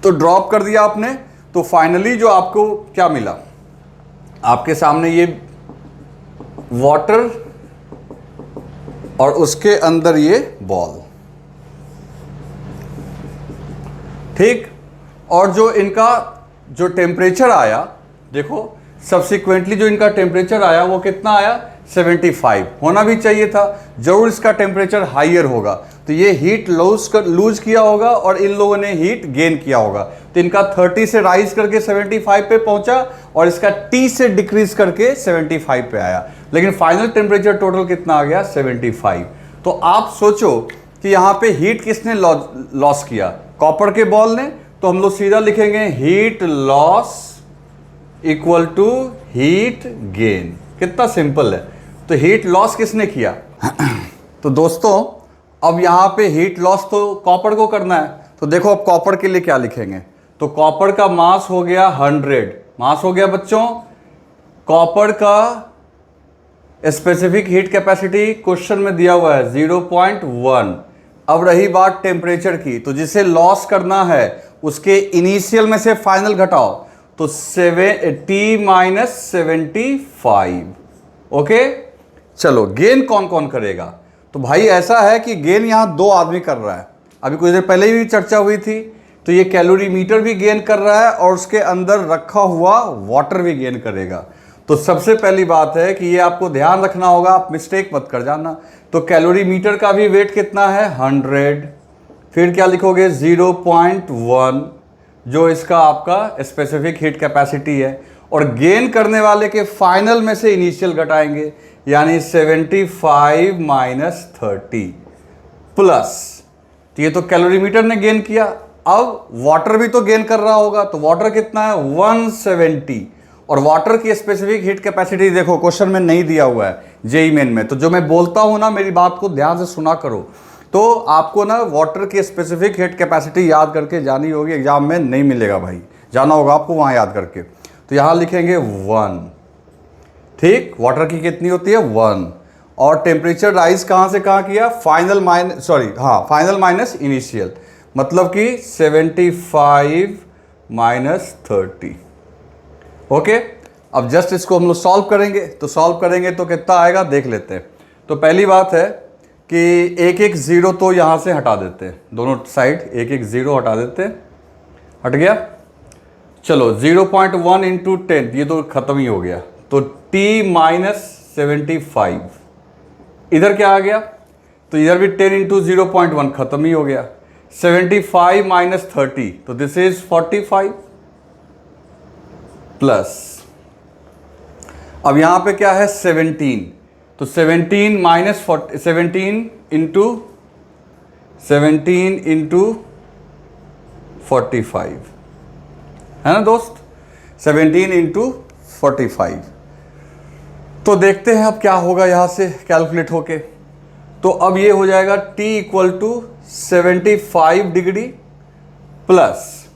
तो ड्रॉप कर दिया आपने, तो फाइनली जो आपको क्या मिला, आपके सामने ये वाटर और उसके अंदर ये बॉल। ठीक। और जो इनका जो टेम्परेचर आया, देखो सब्सिक्वेंटली जो इनका टेम्परेचर आया वो कितना आया, 75 होना भी चाहिए था। जरूर इसका टेम्परेचर हाइयर होगा, तो ये हीट लूज किया होगा और इन लोगों ने हीट गेन किया होगा। तो इनका 30 से राइज करके 75 पे पहुंचा, और इसका T से डिक्रीज करके 75 पे आया, लेकिन फाइनल टेम्परेचर टोटल कितना आ गया, 75। तो आप सोचो कि यहाँ पे हीट किसने लॉस किया, कॉपर के बॉल ने। तो हम लोग सीधा लिखेंगे heat loss equal to heat gain. कितना सिंपल है। तो हीट लॉस किसने किया तो दोस्तों अब यहाँ पे हीट लॉस तो कॉपर को करना है। तो देखो अब कॉपर के लिए क्या लिखेंगे, तो कॉपर का मास हो गया 100, मास हो गया बच्चों। कॉपर का स्पेसिफिक हीट कैपेसिटी क्वेश्चन में दिया हुआ है 0.1। अब रही बात टेम्परेचर की, तो जिसे लॉस करना है उसके इनिशियल में से फाइनल घटाओ, तो T-75। ओके। चलो गेन कौन कौन करेगा, तो भाई ऐसा है कि गेन यहां 2 आदमी कर रहा है। अभी कुछ देर पहले भी चर्चा हुई थी। तो ये कैलोरीमीटर भी गेन कर रहा है, और उसके अंदर रखा हुआ वाटर भी गेन करेगा। तो सबसे पहली बात है कि ये आपको ध्यान रखना होगा, आप मिस्टेक मत कर जाना। तो कैलोरीमीटर का भी वेट कितना है, 100। फिर क्या लिखोगे, 0.1, जो इसका आपका स्पेसिफिक हीट कैपेसिटी है, और गेन करने वाले के फाइनल में से इनिशियल घटाएंगे, यानी 75 माइनस 30 प्लस। तो ये तो कैलोरीमीटर ने गेन किया। अब वाटर भी तो गेन कर रहा होगा, तो वाटर कितना है, 170। और वाटर की स्पेसिफिक हीट कैपेसिटी देखो क्वेश्चन में नहीं दिया हुआ है, जेई मेन में। तो जो मैं बोलता हूं ना, मेरी बात को ध्यान से सुना करो। तो आपको ना वाटर की स्पेसिफिक हीट कैपेसिटी याद करके जानी होगी, एग्जाम में नहीं मिलेगा भाई, जाना होगा आपको वहां याद करके। तो यहां लिखेंगे 1। ठीक। वाटर की कितनी होती है, 1। और टेम्परेचर राइज कहां से कहां किया, फाइनल माइनस इनिशियल, मतलब कि 75 माइनस 30। ओके। अब जस्ट इसको हम लोग सॉल्व करेंगे, तो सॉल्व करेंगे तो कितना आएगा देख लेते हैं। तो पहली बात है कि एक एक जीरो तो यहाँ से हटा देते हैं, दोनों साइड एक एक जीरो हटा देते हैं, हट गया। चलो 0.1 इंटू 10, ये तो ख़त्म ही हो गया। तो T माइनस 75 इधर क्या आ गया, तो तो इधर भी 10 इंटू 0.1 खत्म ही हो गया। 75 माइनस 30, तो दिस इज 45 प्लस, अब यहां पे क्या है 17, तो 17 माइनस 17 इंटू 45 है ना दोस्त, 17 इंटू 45। तो देखते हैं अब क्या होगा यहां से कैलकुलेट होके। तो अब ये हो जाएगा t equal to 75 degree plus,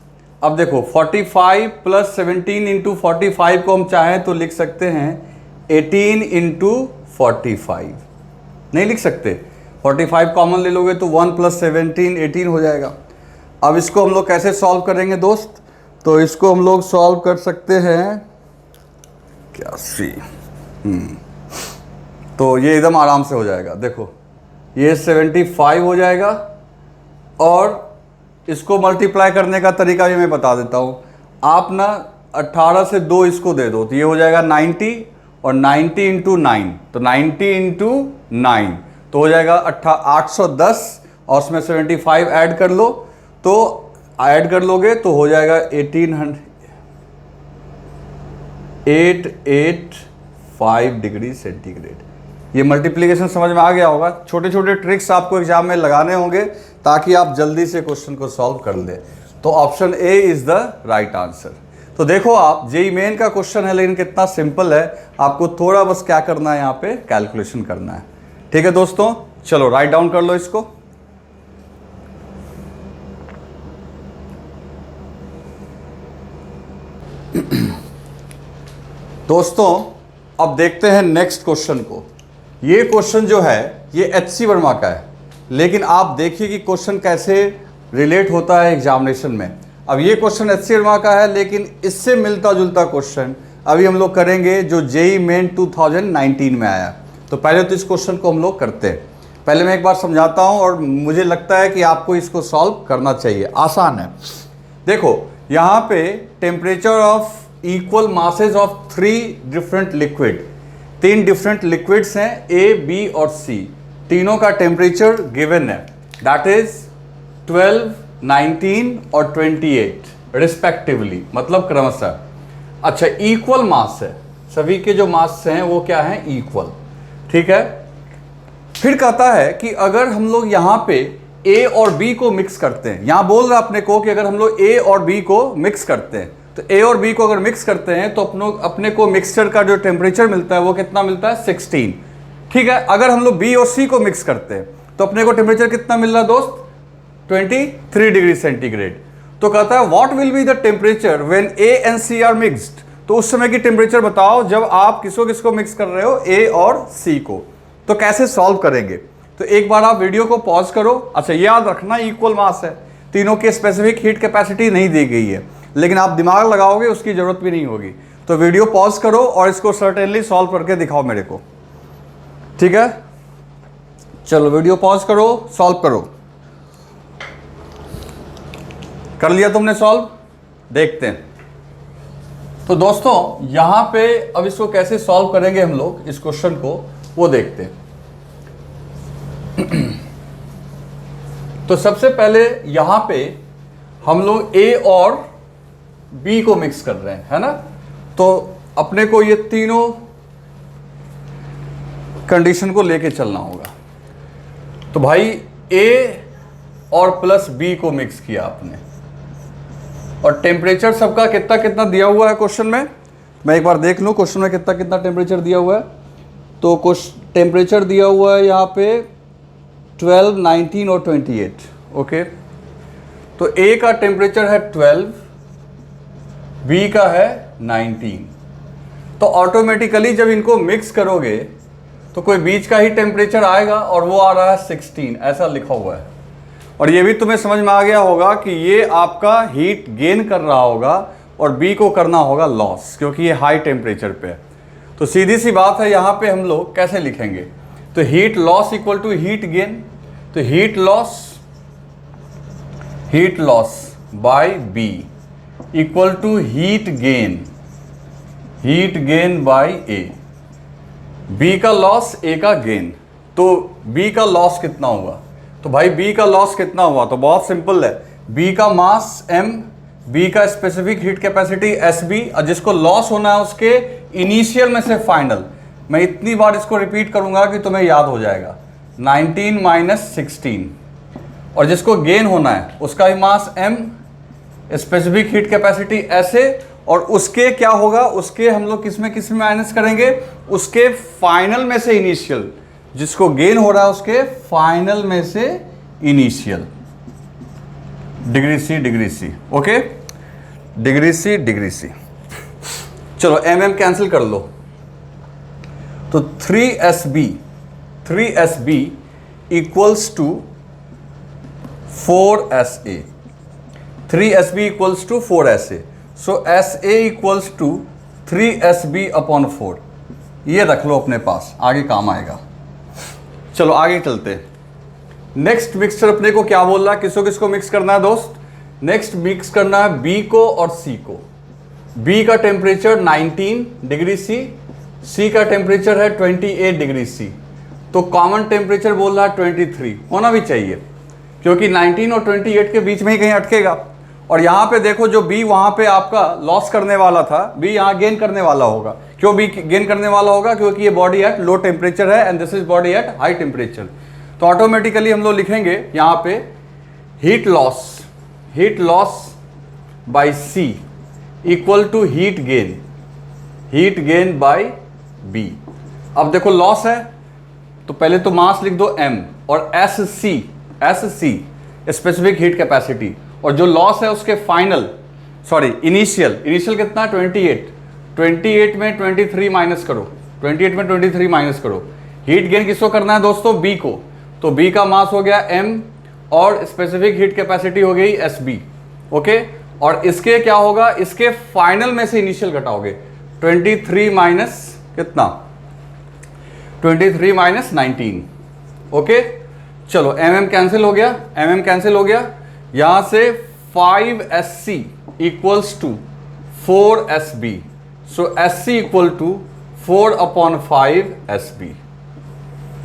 अब देखो 45 प्लस 17 इंटू 45 को हम चाहें तो लिख सकते हैं 18 इंटू 45, नहीं लिख सकते, 45 कॉमन ले लोगे तो 1 प्लस 17 18 हो जाएगा। अब इसको हम लोग कैसे सॉल्व करेंगे दोस्त, तो इसको हम लोग सॉल्व कर सकते हैं क्या सी, तो ये एकदम आराम से हो जाएगा। देखो ये 75 हो जाएगा, और इसको मल्टीप्लाई करने का तरीका भी मैं बता देता हूँ। आप ना 18 से 2 इसको दे दो तो ये हो जाएगा 90, और 90 इंटू 9, तो 90 इंटू 9 तो हो जाएगा 810, और उसमें 75 ऐड कर लो, तो ऐड कर लोगे तो हो जाएगा 885 डिग्री सेंटीग्रेड। ये मल्टीप्लिकेशन समझ में आ गया होगा। छोटे छोटे ट्रिक्स आपको एग्जाम में लगाने होंगे ताकि आप जल्दी से क्वेश्चन को सॉल्व कर ले। तो option A is the right answer. तो देखो आप जेईई मेन का क्वेश्चन है लेकिन कितना सिंपल है, आपको थोड़ा बस क्या करना है यहाँ पे कैलकुलेशन करना है। ठीक है दोस्तों, चलो राइट डाउन कर लो इसको। दोस्तों अब देखते हैं नेक्स्ट क्वेश्चन को। ये क्वेश्चन जो है ये एचसी वर्मा का है, लेकिन आप देखिए कि क्वेश्चन कैसे रिलेट होता है एग्जामिनेशन में। अब ये क्वेश्चन एचसी वर्मा का है, लेकिन इससे मिलता जुलता क्वेश्चन अभी हम लोग करेंगे जो जेईई मेन 2019 में आया। तो पहले तो इस क्वेश्चन को हम लोग करते हैं। पहले मैं एक बार समझाता हूं और मुझे लगता है कि आपको इसको सॉल्व करना चाहिए, आसान है। देखो यहाँ पे temperature of equal masses of 3 different liquid, 3 different liquids हैं ए, बी और सी, तीनों का टेम्परेचर गिवन है, दैट इज 12, 19 और 28 रिस्पेक्टिवली, मतलब क्रमशः। अच्छा इक्वल मास है, सभी के जो मास हैं वो क्या है इक्वल, ठीक है। फिर कहता है कि अगर हम लोग यहाँ पे ए और बी को मिक्स करते हैं, यहाँ बोल रहा अपने को कि अगर हम लोग ए और बी को मिक्स करते हैं, तो ए और बी को अगर मिक्स करते हैं तो अपने को मिक्सचर का जो टेम्परेचर मिलता है वो कितना मिलता है 16, ठीक है। अगर हम लोग बी और सी को मिक्स करते हैं तो अपने को टेम्परेचर कितना मिल रहा है दोस्त 23 डिग्री सेंटीग्रेड। तो कहता है what will be the temperature when A and C are mixed, तो उस समय की टेम्परेचर बताओ जब आप किसको मिक्स कर रहे हो ए और सी को। तो कैसे सॉल्व करेंगे, तो एक बार आप वीडियो को पॉज करो। अच्छा याद रखना इक्वल मास है, तीनों की स्पेसिफिक हीट कैपेसिटी नहीं दी गई है, लेकिन आप दिमाग लगाओगे उसकी जरूरत भी नहीं होगी। तो वीडियो पॉज करो और इसको सर्टेनली सॉल्व करके दिखाओ मेरे को, ठीक है। चलो वीडियो पॉज करो, सॉल्व करो। कर लिया तुमने सॉल्व, देखते हैं। तो दोस्तों यहां पे अब इसको कैसे सॉल्व करेंगे हम लोग इस क्वेश्चन को, वो देखते हैं। तो सबसे पहले यहां पे हम लोग ए और बी को मिक्स कर रहे हैं, है ना। तो अपने को ये तीनों कंडीशन को लेके चलना होगा। तो भाई ए और प्लस बी को मिक्स किया आपने, और टेम्परेचर सबका कितना कितना दिया हुआ है क्वेश्चन में, मैं एक बार देख लूँ क्वेश्चन में कितना कितना टेम्परेचर दिया हुआ है। तो कुछ टेम्परेचर दिया हुआ है यहाँ पे 12, 19 और 28, ओके। तो ए का टेम्परेचर है 12, बी का है 19। तो ऑटोमेटिकली जब इनको मिक्स करोगे तो कोई बीच का ही टेम्परेचर आएगा, और वो आ रहा है 16, ऐसा लिखा हुआ है। और ये भी तुम्हें समझ में आ गया होगा कि ये आपका हीट गेन कर रहा होगा और बी को करना होगा लॉस, क्योंकि ये हाई टेम्परेचर पे है। तो सीधी सी बात है, यहाँ पे हम लोग कैसे लिखेंगे, तो heat loss equal to heat gain. तो heat loss by B equal to heat gain by A, B का लॉस ए का गेन। तो B का लॉस कितना हुआ? तो भाई B का लॉस कितना हुआ? तो बहुत सिंपल है, B का मास M, B का स्पेसिफिक हीट कैपेसिटी SB, और जिसको लॉस होना है उसके इनिशियल में से फाइनल। मैं इतनी बार इसको रिपीट करूंगा कि तुम्हें याद हो जाएगा, 19 माइनस 16, और जिसको गेन होना है उसका ही मास M, specific heat capacity SA, और उसके क्या होगा, उसके हम लोग किस में माइनस करेंगे, उसके फाइनल में से इनिशियल, जिसको गेन हो रहा है उसके फाइनल में से initial, degree C, okay, degree C. चलो mm कैंसिल कर लो, तो 3SB equals to 4SA, 3SB equals to 4SA, so SA equals to 3SB upon 4। ये रख लो अपने पास, आगे काम आएगा। चलो आगे चलते। नेक्स्ट मिक्सचर अपने को क्या बोल रहा है, किसको मिक्स करना है दोस्त? नेक्स्ट मिक्स करना है B को और C को। B का टेम्परेचर 19 डिग्री C का टेम्परेचर है 28 डिग्री C, तो कॉमन टेम्परेचर बोल रहा है 23, होना भी चाहिए क्योंकि 19 और 28 के बीच में ही कहीं अटकेगा। और यहाँ पे देखो, जो B वहाँ पे आपका लॉस करने वाला था, B यहाँ गेन करने वाला होगा। क्यों B गेन करने वाला होगा? क्योंकि ये बॉडी एट लो टेम्परेचर है and this is body at high temperature. तो ऑटोमेटिकली हम लोग लिखेंगे यहाँ पे heat loss by C equal to heat gain by B। अब देखो लॉस है तो पहले तो मास लिख दो M, और SC स्पेसिफिक हीट कैपेसिटी, और जो लॉस है उसके इनिशियल कितना है 28 में 23 माइनस करो, 28 में 23 माइनस करो। हीट गेन किसको करना है दोस्तों? B को, तो B का मास हो गया M और स्पेसिफिक हीट कैपेसिटी हो गई SB, ओके। और इसके क्या होगा, इसके फाइनल में से इनिशियल घटाओगे, 23 माइनस कितना, 23 माइनस 19, ओके। चलो कैंसिल हो गया, यहां से 5SC equals to 4SB, so SC equal to 4 upon 5 SB।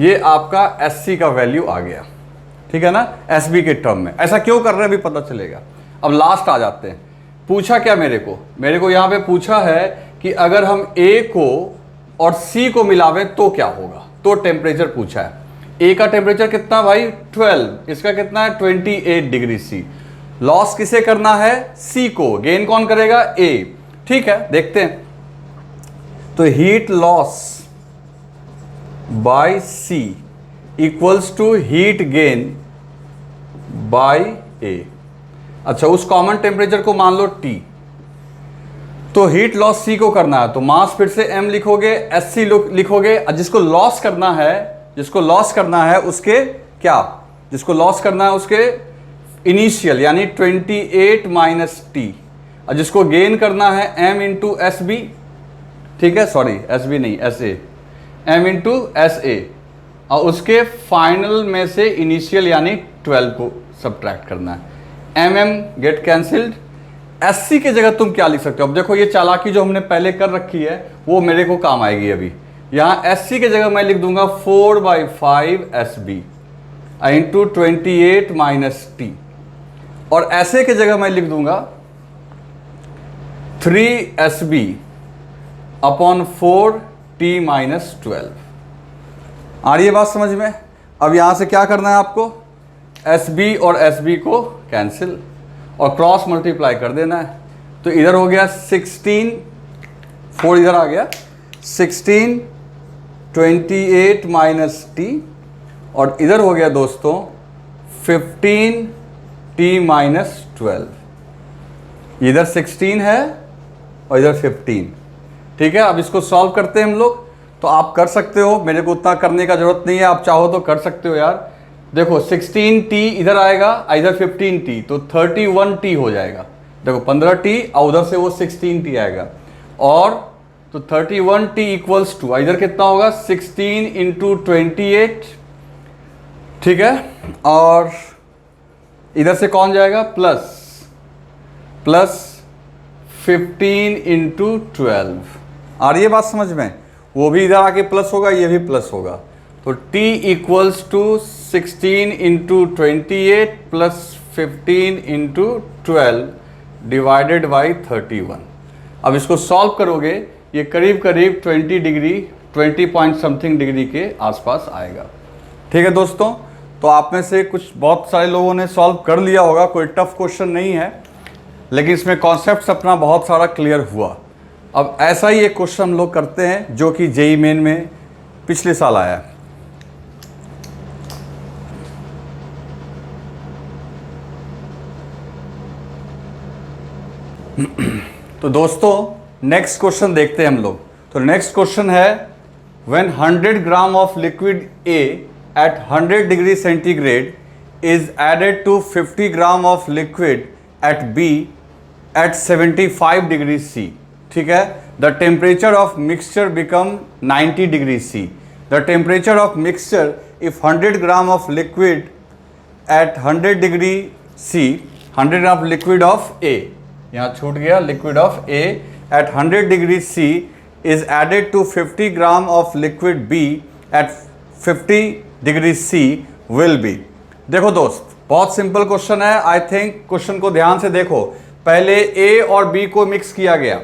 ये आपका SC का वैल्यू आ गया, ठीक है ना, SB के टर्म में। ऐसा क्यों कर रहे हैं अभी पता चलेगा। अब लास्ट आ जाते हैं। पूछा क्या मेरे को यहां पे पूछा है कि अगर हम A को और C को मिलावे तो क्या होगा, तो टेम्परेचर पूछा है। A का टेम्परेचर कितना भाई 12, इसका कितना है 28 डिग्री C। लॉस किसे करना है? C को। गेन कौन करेगा? A, ठीक है, देखते हैं। तो heat loss by C equals to heat gain by A। अच्छा, उस कॉमन टेम्परेचर को मान लो T, तो हीट लॉस C को करना है तो मास फिर से M लिखोगे, SC लिखोगे। जिसको लॉस करना है उसके क्या, जिसको लॉस करना है उसके इनिशियल यानी 28 माइनस T, और जिसको गेन करना है M इंटू SB, ठीक है, सॉरी SB नहीं SA, M इंटू SA, और उसके फाइनल में से इनिशियल यानी 12 को सब्ट्रैक्ट करना है। Gate cancelled. SC की जगह तुम क्या लिख सकते हो? अब देखो ये चालाकी जो हमने पहले कर रखी है वो मेरे को काम आएगी अभी। यहाँ SC की जगह मैं लिख दूंगा 4/5 SB इंटू 28 माइनस T, और SA की जगह मैं लिख दूंगा 3SB अपॉन 4T माइनस 12। आ रही है बात समझ में? अब यहां से क्या करना है आपको? SB और SB को कैंसिल और क्रॉस मल्टीप्लाई कर देना है। तो इधर हो गया 16, 4 इधर आ गया 16, 28 माइनस T, और इधर हो गया दोस्तों 15T माइनस 12। इधर 16 है और इधर 15, ठीक है। अब इसको सॉल्व करते हैं हम लोग। तो आप कर सकते हो, मेरे को उतना करने का जरूरत नहीं है, आप चाहो तो कर सकते हो यार। देखो 16T इधर आएगा, इधर 15T, तो 31T हो जाएगा। देखो 15T और उधर से वो 16T आएगा, और तो 31T इक्वल्स टू इधर कितना होगा 16 इंटू 28, ठीक है, और इधर से कौन जाएगा प्लस 15 इंटू 12। आ रही है बात समझ में? वो भी इधर आके प्लस होगा, ये भी प्लस होगा, तो T equals to 16 into 28 plus 15 into 12 divided by 31। अब इसको सॉल्व करोगे, ये करीब करीब 20 डिग्री 20 पॉइंट समथिंग डिग्री के आसपास आएगा। ठीक है दोस्तों, तो आप में से कुछ बहुत सारे लोगों ने सॉल्व कर लिया होगा, कोई टफ क्वेश्चन नहीं है, लेकिन इसमें कॉन्सेप्ट्स अपना बहुत सारा क्लियर हुआ। अब ऐसा ही एक क्वेश्चन हम लोग करते हैं जो कि जेईई मेन में पिछले साल आया है। तो दोस्तों नेक्स्ट क्वेश्चन देखते हैं हम लोग। तो नेक्स्ट क्वेश्चन है when 100 gram of liquid A at 100 degree centigrade is added to 50 gram of liquid at B at 75 degree C. ठीक है, the temperature of mixture become 90 degree C. The temperature of mixture if 100 gram of liquid at 100 degree C, 100 gram liquid of A, यहाँ छूट गया, liquid of A at 100 degree C is added to 50 gram of liquid B at 50 degree C will be. देखो दोस्त, बहुत simple question है। I think question को ध्यान से देखो। पहले ए और बी को मिक्स किया गया।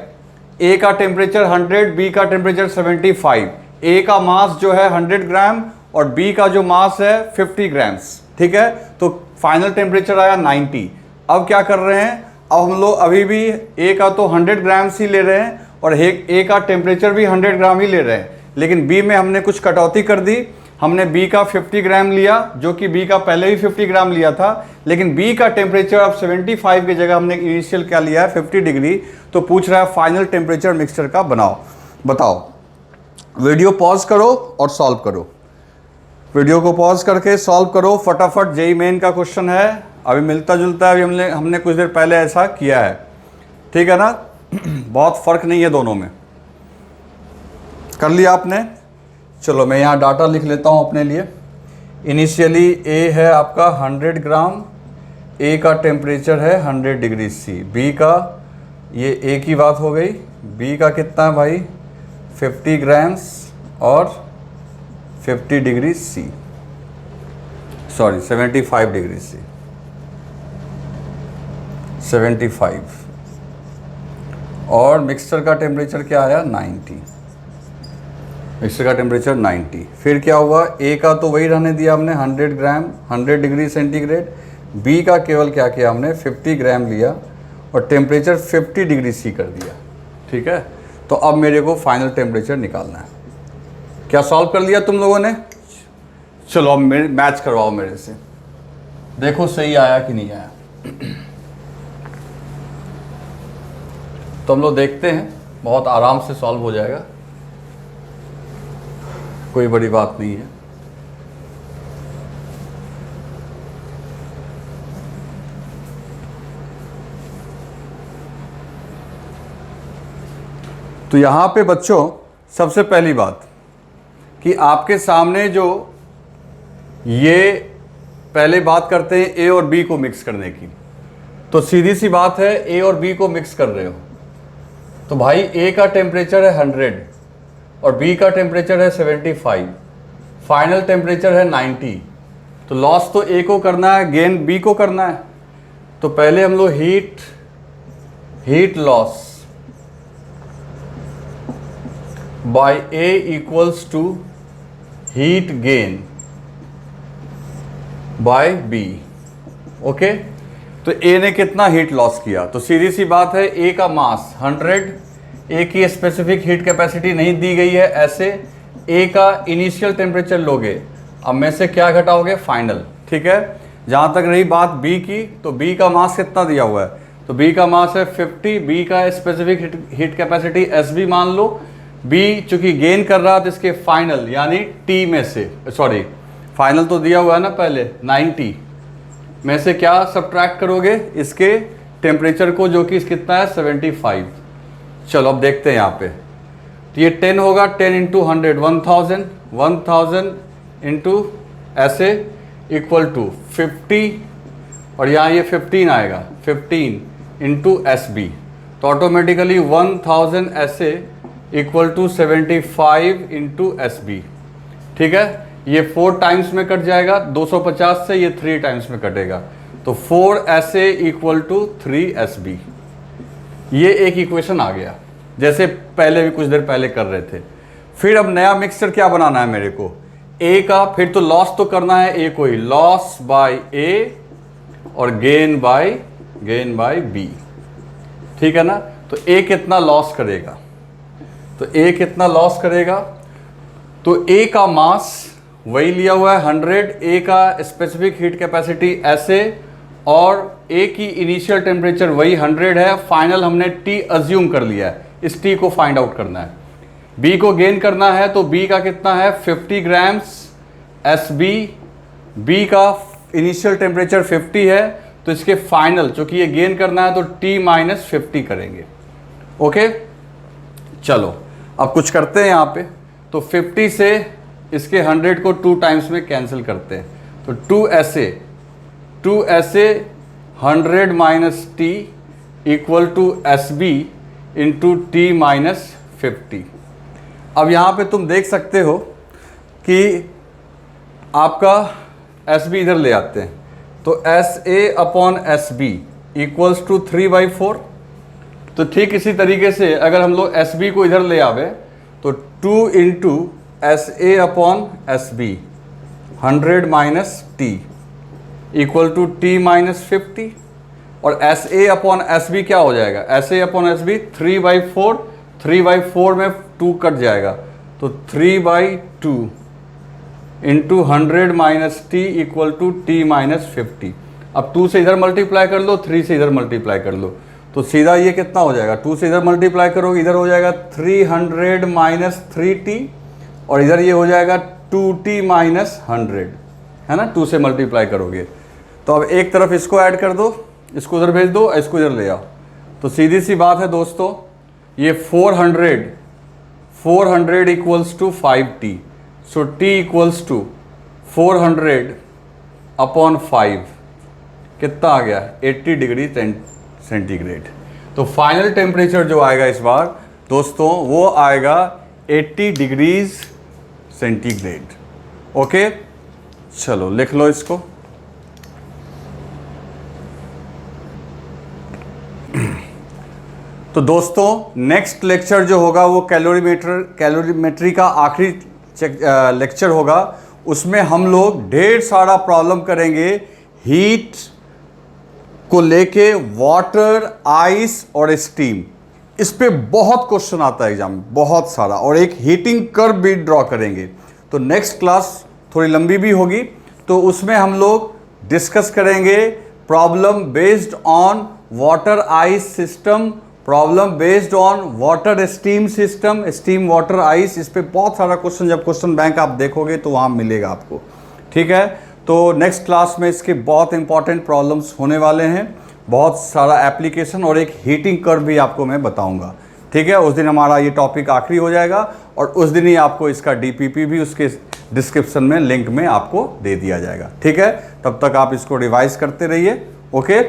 ए का टेम्परेचर 100, बी का टेम्परेचर 75। ए का मास जो है 100 ग्राम और बी का जो मास है 50 ग्राम्स। ठीक है, तो फाइनल टेम्परेचर आया 90। अब क्या कर रहे हैं, अब हम लोग अभी भी ए का तो 100 ग्राम्स ही ले रहे हैं और ए का टेम्परेचर भी 100 ग्राम ही ले रहे हैं, लेकिन बी में हमने कुछ कटौती कर दी। हमने बी का 50 ग्राम लिया, जो कि बी का पहले भी 50 ग्राम लिया था, लेकिन बी का टेम्परेचर अब 75 की जगह हमने इनिशियल क्या लिया है 50 डिग्री। तो पूछ रहा है फाइनल टेम्परेचर मिक्सचर का बताओ। वीडियो पॉज करो और सॉल्व करो। वीडियो को पॉज करके सॉल्व करो फटाफट। जेईई मेन का क्वेश्चन है, अभी मिलता जुलता है, अभी हमने कुछ देर पहले ऐसा किया है। ठीक है ना, बहुत फर्क नहीं है दोनों में। कर लिया आपने? चलो मैं यहाँ डाटा लिख लेता हूँ अपने लिए। इनिशियली ए है आपका 100 ग्राम, ए का टेम्परेचर है 100 डिग्री सी। बी का, ये ए की बात हो गई, बी का कितना है भाई 50 ग्राम्स और 50 degree C, sorry 75 degree C, 75। और मिक्सचर का टेम्परेचर क्या आया 90। मिक्सचर का टेम्परेचर 90। फिर क्या हुआ, ए का तो वही रहने दिया हमने 100 ग्राम 100 डिग्री सेंटीग्रेड। बी का केवल क्या किया हमने 50 ग्राम लिया और टेम्परेचर 50 डिग्री सी कर दिया। ठीक है, तो अब मेरे को फाइनल टेम्परेचर निकालना है। क्या सॉल्व कर लिया तुम लोगों ने? चलो अब मैच करवाओ मेरे से, देखो सही आया कि नहीं आया। तो हम लोग देखते हैं, बहुत आराम से सॉल्व हो जाएगा, कोई बड़ी बात नहीं है। तो यहाँ पे बच्चों सबसे पहली बात कि आपके सामने जो ये पहले बात करते हैं ए और बी को मिक्स करने की, तो सीधी सी बात है ए और बी को मिक्स कर रहे हो तो भाई ए का टेम्परेचर है 100 और बी का टेम्परेचर है 75, फाइनल टेम्परेचर है 90। तो लॉस तो ए को करना है, गेन बी को करना है। तो पहले हम लोग heat loss by A equals to heat gain by B. Okay, तो ए ने कितना हीट लॉस किया, तो सीधी सी बात है ए का मास 100, ए की स्पेसिफिक हीट कैपेसिटी नहीं दी गई है, ऐसे ए का इनिशियल टेम्परेचर लोगे, अब में से क्या घटाओगे फाइनल। ठीक है, जहाँ तक रही बात बी की, तो बी का मास कितना दिया हुआ है, तो बी का मास है 50, बी का specific heat capacity S B मान लो। बी चूंकि गेन कर रहा है तो इसके फाइनल यानी टी में से, सॉरी फाइनल तो दिया हुआ है ना पहले 90 में से क्या सब्ट्रैक्ट करोगे, इसके टेम्परेचर को, जो कि कितना है 75। चलो अब देखते हैं यहाँ पे, तो ये 10 होगा, 10 इंटू 100 1000 इंटू ऐसे इक्वल टू 50 और यहाँ ये 15 आएगा, 15 इंटू एस बी, तो ऑटोमेटिकली 1000 ऐसे equal to 75 into S B. ठीक है, ये 4 टाइम्स में कट जाएगा 250 से, ये 3 टाइम्स में कटेगा, तो 4SA इक्वल टू 3SB। ये एक इक्वेशन आ गया, जैसे पहले भी कुछ देर पहले कर रहे थे। फिर अब नया मिक्सचर क्या बनाना है मेरे को, ए का, फिर तो लॉस तो करना है ए को ही, लॉस बाय ए और गेन बाय बी, ठीक है ना। तो ए कितना लॉस करेगा, तो ए कितना लॉस करेगा, तो ए का मास वही लिया हुआ है 100, ए का स्पेसिफिक हीट कैपेसिटी ऐसे, और ए की इनिशियल टेम्परेचर वही 100 है। फाइनल हमने टी अज्यूम कर लिया है, इस टी को फाइंड आउट करना है। बी को गेन करना है, तो बी का कितना है 50 ग्राम्स SB, बी का इनिशियल टेम्परेचर 50 है, तो इसके फाइनल, चूंकि ये गेन करना है तो T-50 करेंगे। ओके, चलो अब कुछ करते हैं यहाँ पे। तो 50 से इसके 100 को 2 टाइम्स में कैंसिल करते हैं, तो 2SA 100 minus T equal to SB into T-50। अब यहाँ पे तुम देख सकते हो कि आपका SB इधर ले आते हैं, तो SA upon SB equals to 3/4। तो ठीक इसी तरीके से अगर हम लोग SB को इधर ले आवे, तो 2 into SA upon SB 100 minus T equal to T-50, और SA अपॉन SB क्या हो जाएगा, SA अपॉन SB 3/4, 3/4 में 2 कट जाएगा, तो 3/2 into 100 minus T equal to T-50। अब 2 से इधर मल्टीप्लाई कर लो, 3 से इधर मल्टीप्लाई कर लो, तो सीधा ये कितना हो जाएगा, 2 से इधर मल्टीप्लाई करोगे, इधर हो जाएगा 300 माइनस 3T, और इधर ये हो जाएगा 2T माइनस 100, है ना, 2 से मल्टीप्लाई करोगे। तो अब एक तरफ इसको ऐड कर दो, इसको उधर भेज दो, इसको इधर ले आओ, तो सीधी सी बात है दोस्तों, ये 400 equals to 5T, so T equals to 400 upon 5, कितना आ गया 80 डिग्री सेंटीग्रेड। तो फाइनल टेम्परेचर जो आएगा इस बार दोस्तों, वो आएगा 80 डिग्रीज सेंटीग्रेड। ओके, चलो लिख लो इसको। तो दोस्तों नेक्स्ट लेक्चर जो होगा वो कैलोरीमेट्री का आखिरी लेक्चर होगा। उसमें हम लोग ढेर सारा प्रॉब्लम करेंगे हीट को लेके, वाटर, आइस और स्टीम। इस पे बहुत क्वेश्चन आता है एग्जाम में, बहुत सारा, और एक हीटिंग कर्व भी ड्रॉ करेंगे। तो नेक्स्ट क्लास थोड़ी लंबी भी होगी, तो उसमें हम लोग डिस्कस करेंगे problem based on water ice system, problem based on water steam system, steam water ice. इस पे बहुत सारा क्वेश्चन, जब क्वेश्चन बैंक आप देखोगे तो वहाँ मिलेगा आपको, ठीक है। तो नेक्स्ट क्लास में इसके बहुत इंपॉर्टेंट प्रॉब्लम्स होने वाले हैं, बहुत सारा एप्लीकेशन, और एक हीटिंग कर्व भी आपको मैं बताऊंगा, ठीक है। उस दिन हमारा ये टॉपिक आखिरी हो जाएगा, और उस दिन ही आपको इसका DPP भी उसके डिस्क्रिप्शन में लिंक में आपको दे दिया जाएगा, ठीक है। तब तक आप इसको रिवाइज करते रहिए। ओके।